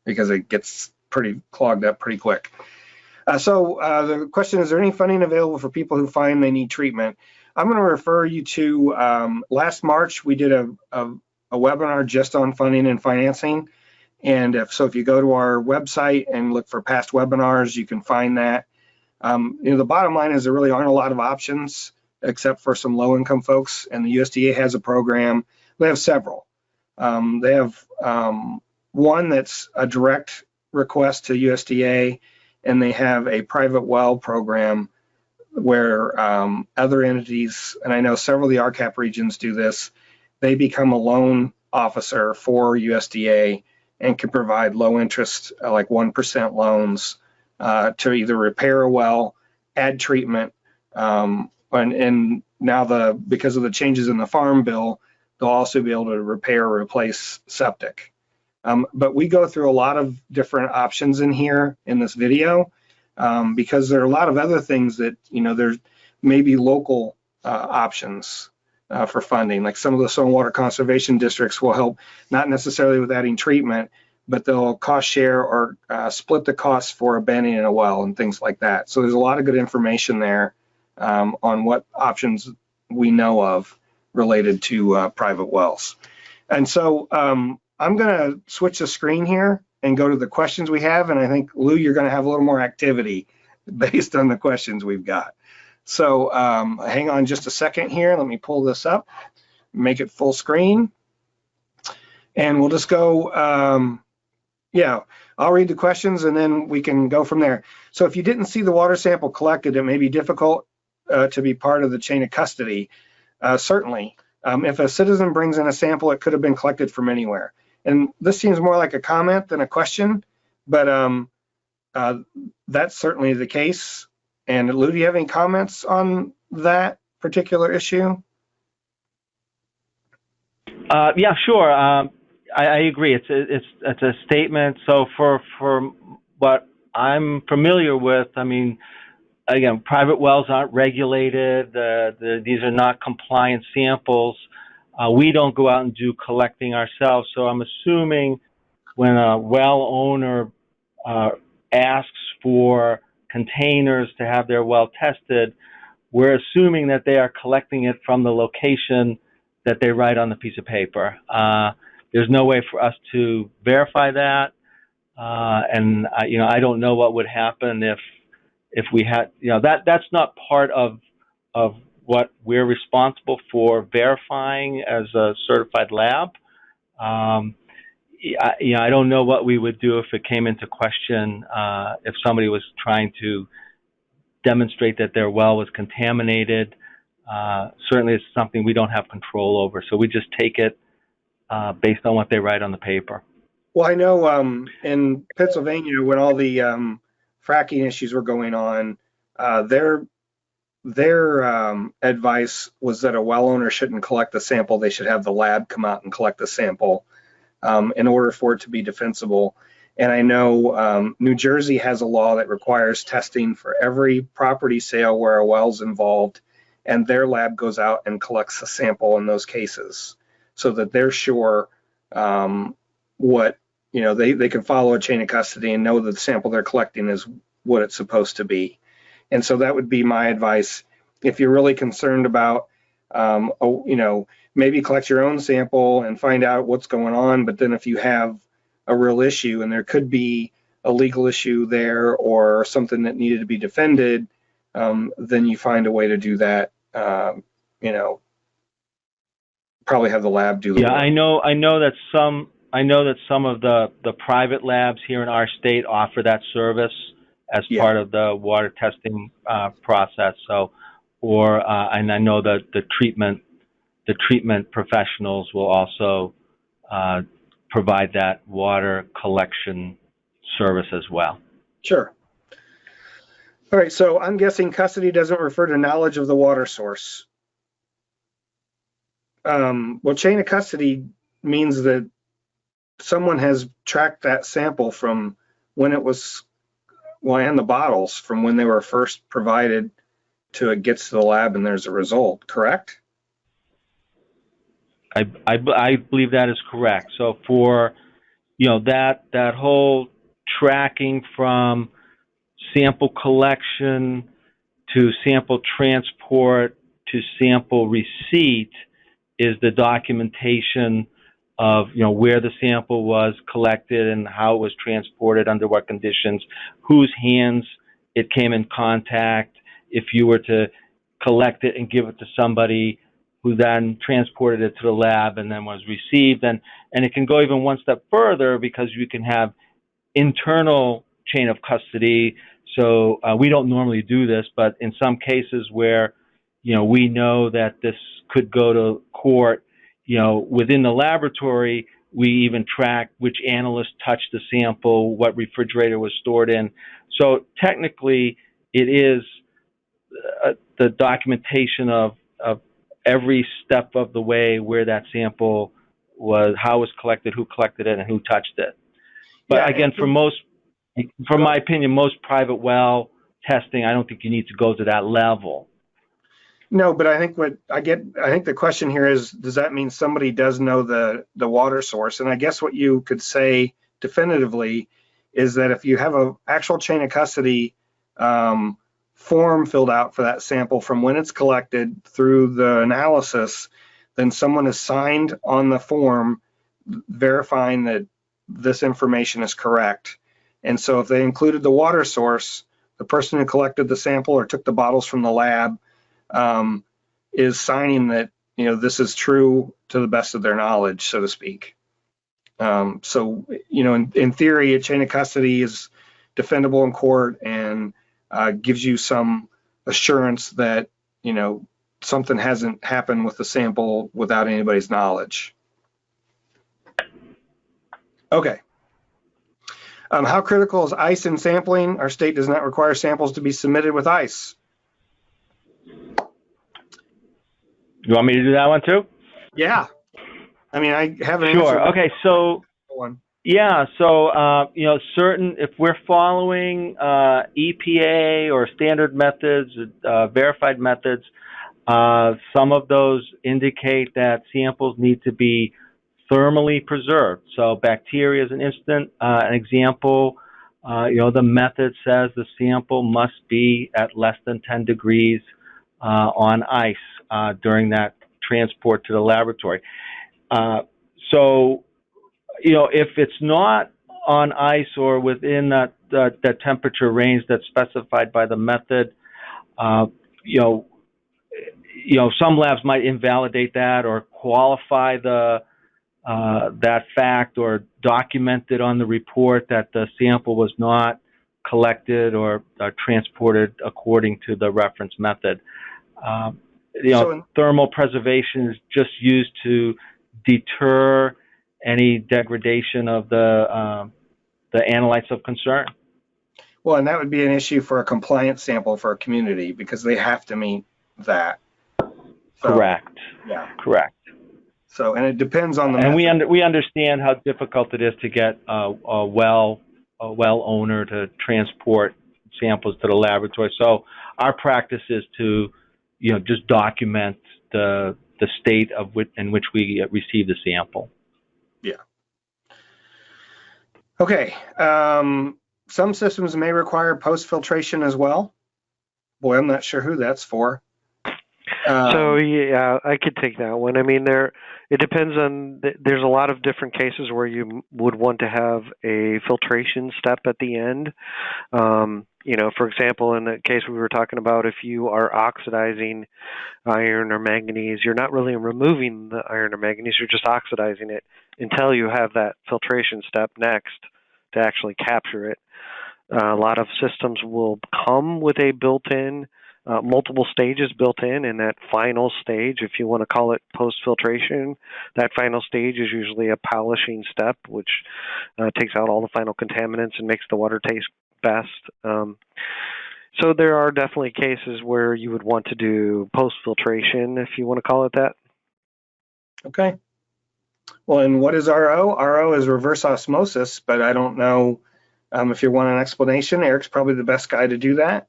because it gets pretty clogged up pretty quick. So the question is there any funding available for people who find they need treatment? I'm going to refer you to last March, we did a webinar just on funding and financing. And if you go to our website and look for past webinars, you can find that. The bottom line is there really aren't a lot of options except for some low-income folks, and the USDA has a program. They have several. They have one that's a direct request to USDA, and they have a private well program where other entities, and I know several of the OurCAP regions do this, they become a loan officer for USDA and can provide low interest, like 1% loans to either repair a well, add treatment, and now because of the changes in the farm bill, they'll also be able to repair or replace septic. But we go through a lot of different options in here in this video because there are a lot of other things that, there's maybe local options for funding. Like some of the soil and water conservation districts will help, not necessarily with adding treatment, but they'll cost share or split the costs for abandoning a well and things like that. So there's a lot of good information there on what options we know of related to private wells. And so I'm going to switch the screen here and go to the questions we have. And I think, Lou, you're going to have a little more activity based on the questions we've got. So hang on just a second here. Let me pull this up, make it full screen. And we'll just go, I'll read the questions and then we can go from there. So if you didn't see the water sample collected, it may be difficult to be part of the chain of custody. Certainly, if a citizen brings in a sample, it could have been collected from anywhere. And this seems more like a comment than a question, but that's certainly the case. And Lou, do you have any comments on that particular issue? Yeah, sure. I agree. It's a statement. So for what I'm familiar with, I mean, again, private wells aren't regulated. These are not compliant samples. We don't go out and do collecting ourselves. So I'm assuming when a well owner asks for containers to have their well tested, we're assuming that they are collecting it from the location that they write on the piece of paper. There's no way for us to verify that, and I don't know what would happen if we had, that's not part of what we're responsible for verifying as a certified lab. I don't know what we would do if it came into question, if somebody was trying to demonstrate that their well was contaminated. Certainly it's something we don't have control over, so we just take it based on what they write on the paper. Well, I know in Pennsylvania, when all the fracking issues were going on, their advice was that a well owner shouldn't collect the sample. They should have the lab come out and collect the sample in order for it to be defensible. And I know New Jersey has a law that requires testing for every property sale where a well's involved, and their lab goes out and collects a sample in those cases so that they're sure what, they can follow a chain of custody and know that the sample they're collecting is what it's supposed to be. And so that would be my advice. If you're really concerned about, maybe collect your own sample and find out what's going on. But then if you have a real issue and there could be a legal issue there or something that needed to be defended, then you find a way to do that. Probably have the lab do the work. I know that some of the private labs here in our state offer that service as part of the water testing process. So, and I know that the treatment professionals will also provide that water collection service as well. Sure. All right, so I'm guessing custody doesn't refer to knowledge of the water source. Well, chain of custody means that someone has tracked that sample from when it was, and the bottles from when they were first provided to it gets to the lab and there's a result, correct? I believe that is correct. So for, that whole tracking from sample collection to sample transport to sample receipt is the documentation of, where the sample was collected and how it was transported, under what conditions, whose hands it came in contact. If you were to collect it and give it to somebody who then transported it to the lab and then was received. And it can go even one step further because you can have internal chain of custody. So we don't normally do this, but in some cases where, we know that this could go to court, within the laboratory, we even track which analyst touched the sample, what refrigerator was stored in. So technically, it is the documentation of every step of the way where that sample was, how it was collected, who collected it, and who touched it. But again, from my opinion, most private well testing, I don't think you need to go to that level. No, but I think I think the question here is, does that mean somebody does know the water source? And I guess what you could say definitively is that if you have an actual chain of custody form filled out for that sample from when it's collected through the analysis, then someone has signed on the form verifying that this information is correct. And so if they included the water source, the person who collected the sample or took the bottles from the lab is signing that, this is true to the best of their knowledge, so to speak. So, in theory, a chain of custody is defendable in court and gives you some assurance that, something hasn't happened with the sample without anybody's knowledge. Okay. How critical is ice in sampling? Our state does not require samples to be submitted with ice. You want me to do that one too? Yeah. I mean, I haven't Sure. answered Okay. So, one. yeah. So, if we're following EPA or standard methods, verified methods, some of those indicate that samples need to be thermally preserved. So, bacteria is an example. The method says the sample must be at less than 10 degrees on ice during that transport to the laboratory. If it's not on ice or within that temperature range that's specified by the method, some labs might invalidate that or qualify that fact or document it on the report that the sample was not collected or transported according to the reference method. Thermal preservation is just used to deter any degradation of the analytes of concern. Well, and that would be an issue for a compliance sample for a community because they have to meet that. So, correct. Yeah. Correct. So, and it depends on the and method. we understand how difficult it is to get a well owner to transport samples to the laboratory. So our practice is to just document the state in which we receive the sample. Yeah. Okay. Some systems may require post-filtration as well. Boy, I'm not sure who that's for. So yeah, I could take that one. I mean, it depends on. There's a lot of different cases where you would want to have a filtration step at the end. For example, in the case we were talking about, if you are oxidizing iron or manganese, you're not really removing the iron or manganese, you're just oxidizing it until you have that filtration step next to actually capture it. A lot of systems will come with a built-in, multiple stages built in, and that final stage, if you want to call it post-filtration, that final stage is usually a polishing step, which takes out all the final contaminants and makes the water taste best. So there are definitely cases where you would want to do post-filtration, if you want to call it that. Okay. Well, and what is RO? RO is reverse osmosis, but I don't know if you want an explanation. Eric's probably the best guy to do that,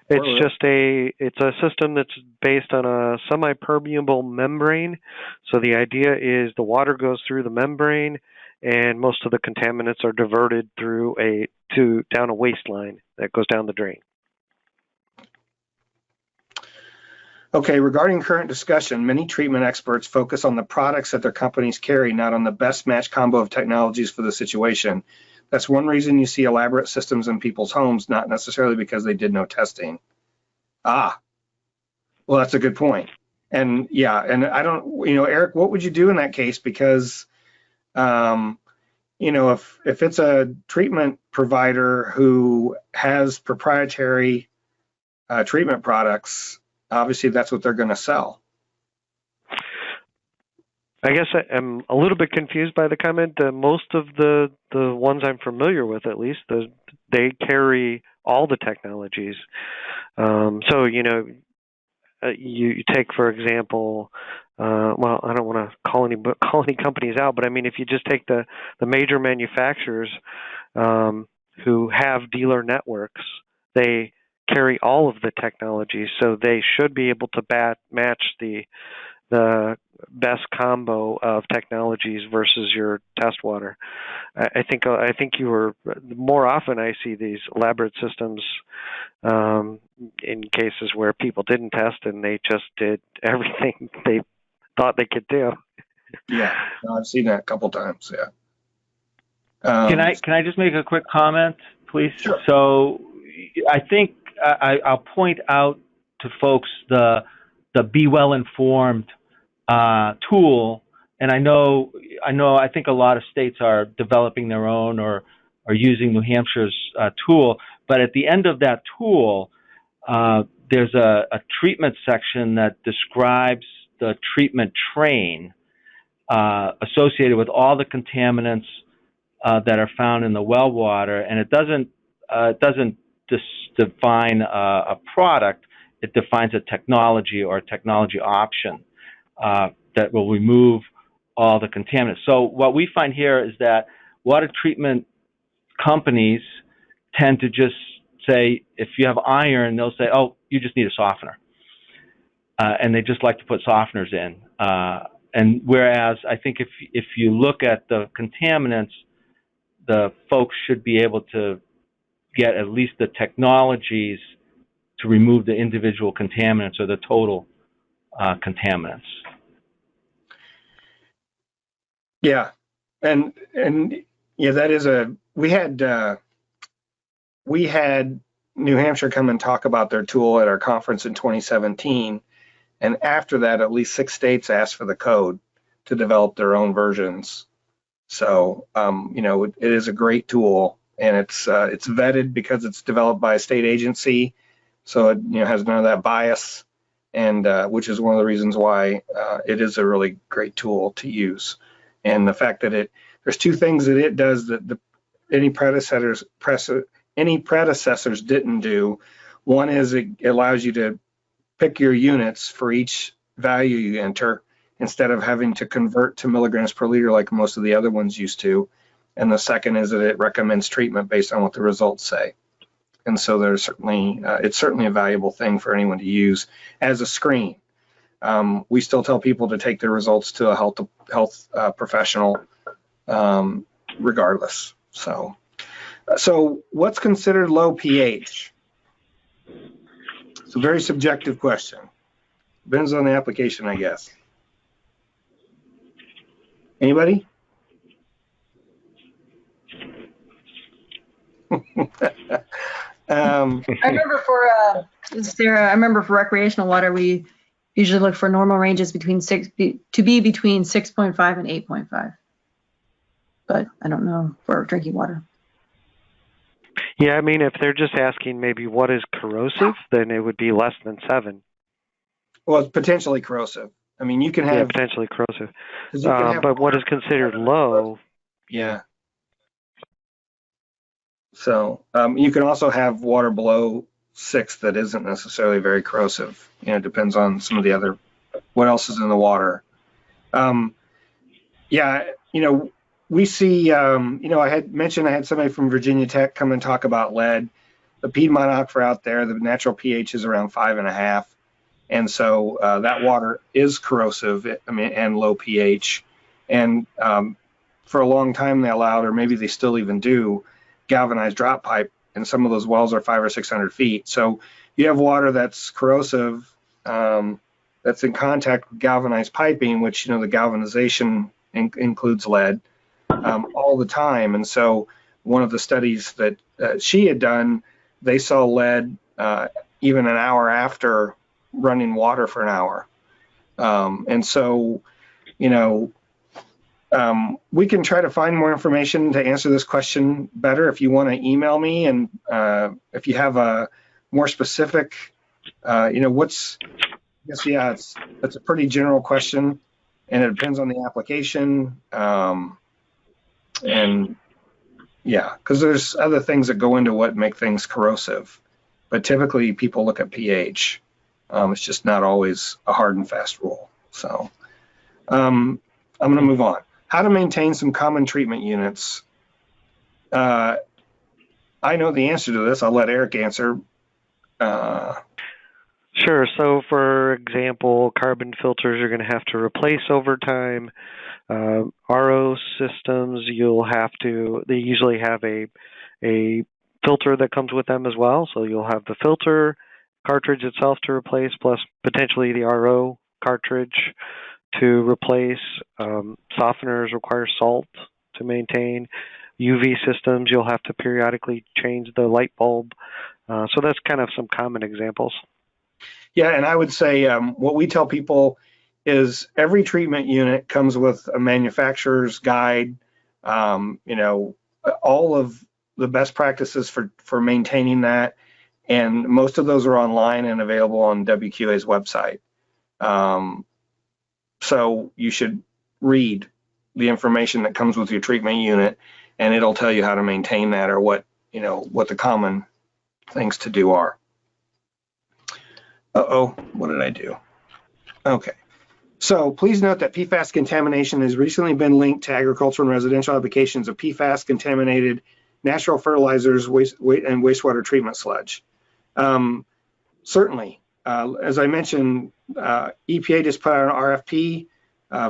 It's a system that's based on a semi-permeable membrane. So the idea is the water goes through the membrane, and most of the contaminants are diverted down a waste line that goes down the drain. Okay, regarding current discussion, many treatment experts focus on the products that their companies carry, not on the best match combo of technologies for the situation. That's one reason you see elaborate systems in people's homes, not necessarily because they did no testing. Well, that's a good point. And yeah, and I don't, Eric, what would you do in that case? Because, if it's a treatment provider who has proprietary treatment products, obviously that's what they're going to sell. I guess I'm a little bit confused by the comment. Most of the ones I'm familiar with, at least, they carry all the technologies. So, you take, for example, well, I don't want to call any companies out, but I mean, if you just take the major manufacturers who have dealer networks, they carry all of the technologies, so they should be able to match the best combo of technologies versus your test water. I think you were more often I see these elaborate systems in cases where people didn't test and they just did everything they thought they could do. Yeah, no, I've seen that a couple times. Yeah. Can I just make a quick comment, please? Sure. So I think I'll point out to folks the Be Well Informed tool, and I think a lot of states are developing their own or are using New Hampshire's tool. But at the end of that tool, there's a treatment section that describes the treatment train associated with all the contaminants that are found in the well water, and it doesn't define a product. It defines a technology or a technology option that will remove all the contaminants. So what we find here is that water treatment companies tend to just say, if you have iron, they'll say, oh, you just need a softener. And they just like to put softeners in. And whereas I think if you look at the contaminants, the folks should be able to get at least the technologies to remove the individual contaminants or the total contaminants. Yeah, and yeah, that is we had New Hampshire come and talk about their tool at our conference in 2017, and after that, at least 6 states asked for the code to develop their own versions. So you know, it is a great tool, and it's vetted because it's developed by a state agency, so it, you know, has none of that bias, and which is one of the reasons why it is a really great tool to use. And the fact that there's 2 things that it does that any predecessors didn't do. One is it allows you to pick your units for each value you enter instead of having to convert to milligrams per liter like most of the other ones used to. And the second is that it recommends treatment based on what the results say. And so there's certainly it's certainly a valuable thing for anyone to use as a screen. We still tell people to take their results to a health professional regardless. So what's considered low pH? It's a very subjective question. Depends on the application, I guess. Anybody? I remember for Sarah, I remember for recreational water, we usually look for normal ranges between between 6.5 and 8.5. But I don't know for drinking water. Yeah, I mean, if they're just asking maybe what is corrosive, then it would be less than 7. Well, it's potentially corrosive. I mean, you can have potentially corrosive. 'cause you can have but what is considered low? Yeah. So you can also have water below 6 that isn't necessarily very corrosive. You know, it depends on some of the other, what else is in the water. Yeah, you know, we see, you know, I had mentioned I had somebody from Virginia Tech come and talk about lead. The Piedmont aquifer out there, the natural pH is around 5.5. And so that water is corrosive, I mean, and low pH. And for a long time they allowed, or maybe they still even do, galvanized drop pipe, and some of those wells are 500 or 600 feet. So you have water that's corrosive, that's in contact with galvanized piping, which, you know, the galvanization includes lead all the time. And so one of the studies that she had done, they saw lead even an hour after running water for an hour. And so, you know, we can try to find more information to answer this question better if you want to email me, and if you have a more specific, you know, I guess, yeah, it's a pretty general question, and it depends on the application. And yeah, because there's other things that go into what make things corrosive, but typically people look at pH. It's just not always a hard and fast rule. So I'm going to move on. How to maintain some common treatment units. I know the answer to this. I'll let Eric answer. Sure. So, for example, carbon filters you're going to have to replace over time. RO systems, they usually have a filter that comes with them as well. So you'll have the filter cartridge itself to replace, plus potentially the RO cartridge to replace. Softeners require salt to maintain. UV systems, you'll have to periodically change the light bulb. So that's kind of some common examples. Yeah, and I would say what we tell people is every treatment unit comes with a manufacturer's guide, you know, all of the best practices for maintaining that. And most of those are online and available on WQA's website. So you should read the information that comes with your treatment unit, and it'll tell you how to maintain that, or what, you know, what the common things to do are. Uh-oh, what did I do? Okay. So please note that PFAS contamination has recently been linked to agricultural and residential applications of PFAS contaminated natural fertilizers and wastewater treatment sludge. Certainly, as I mentioned, EPA just put out an RFP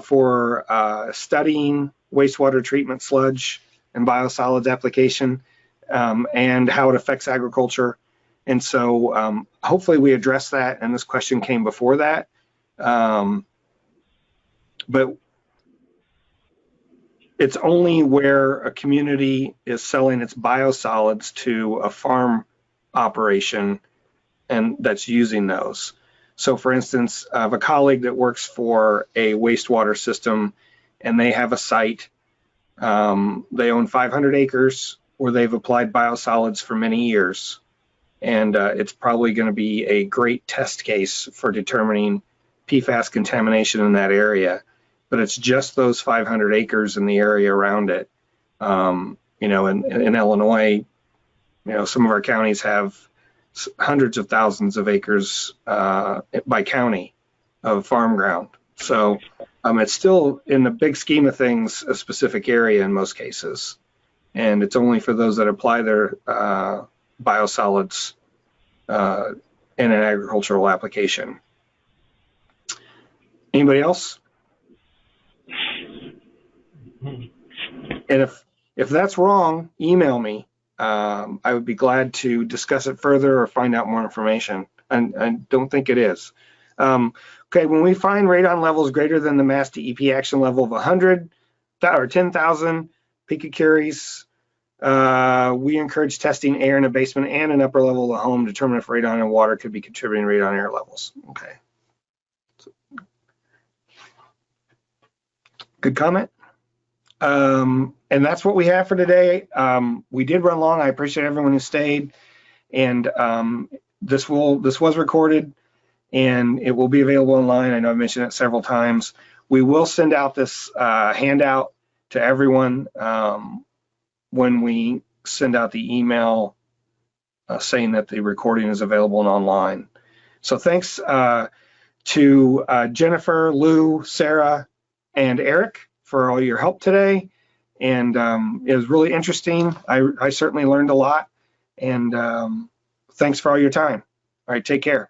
for studying wastewater treatment sludge and biosolids application and how it affects agriculture. And so hopefully we address that, and this question came before that. But it's only where a community is selling its biosolids to a farm operation and that's using those. So for instance, I have a colleague that works for a wastewater system and they have a site, they own 500 acres where they've applied biosolids for many years. And it's probably going to be a great test case for determining PFAS contamination in that area. But it's just those 500 acres in the area around it. You know, in Illinois, you know, some of our counties have hundreds of thousands of acres by county of farm ground. So it's still, in the big scheme of things, a specific area in most cases. And it's only for those that apply their biosolids in an agricultural application. Anybody else? And if that's wrong, email me. I would be glad to discuss it further or find out more information. And I don't think it is. Okay, when we find radon levels greater than the mass DEP action level of 100 or 10,000 picocuries, we encourage testing air in a basement and an upper level of the home to determine if radon and water could be contributing to radon air levels. Okay. Good comment. And that's what we have for today. We did run long. I appreciate everyone who stayed. And this was recorded and it will be available online. I know I've mentioned it several times. We will send out this handout to everyone when we send out the email saying that the recording is available and online. So thanks to Jennifer, Lou, Sarah, and Eric for all your help today. And it was really interesting. I certainly learned a lot. And thanks for all your time. All right, take care.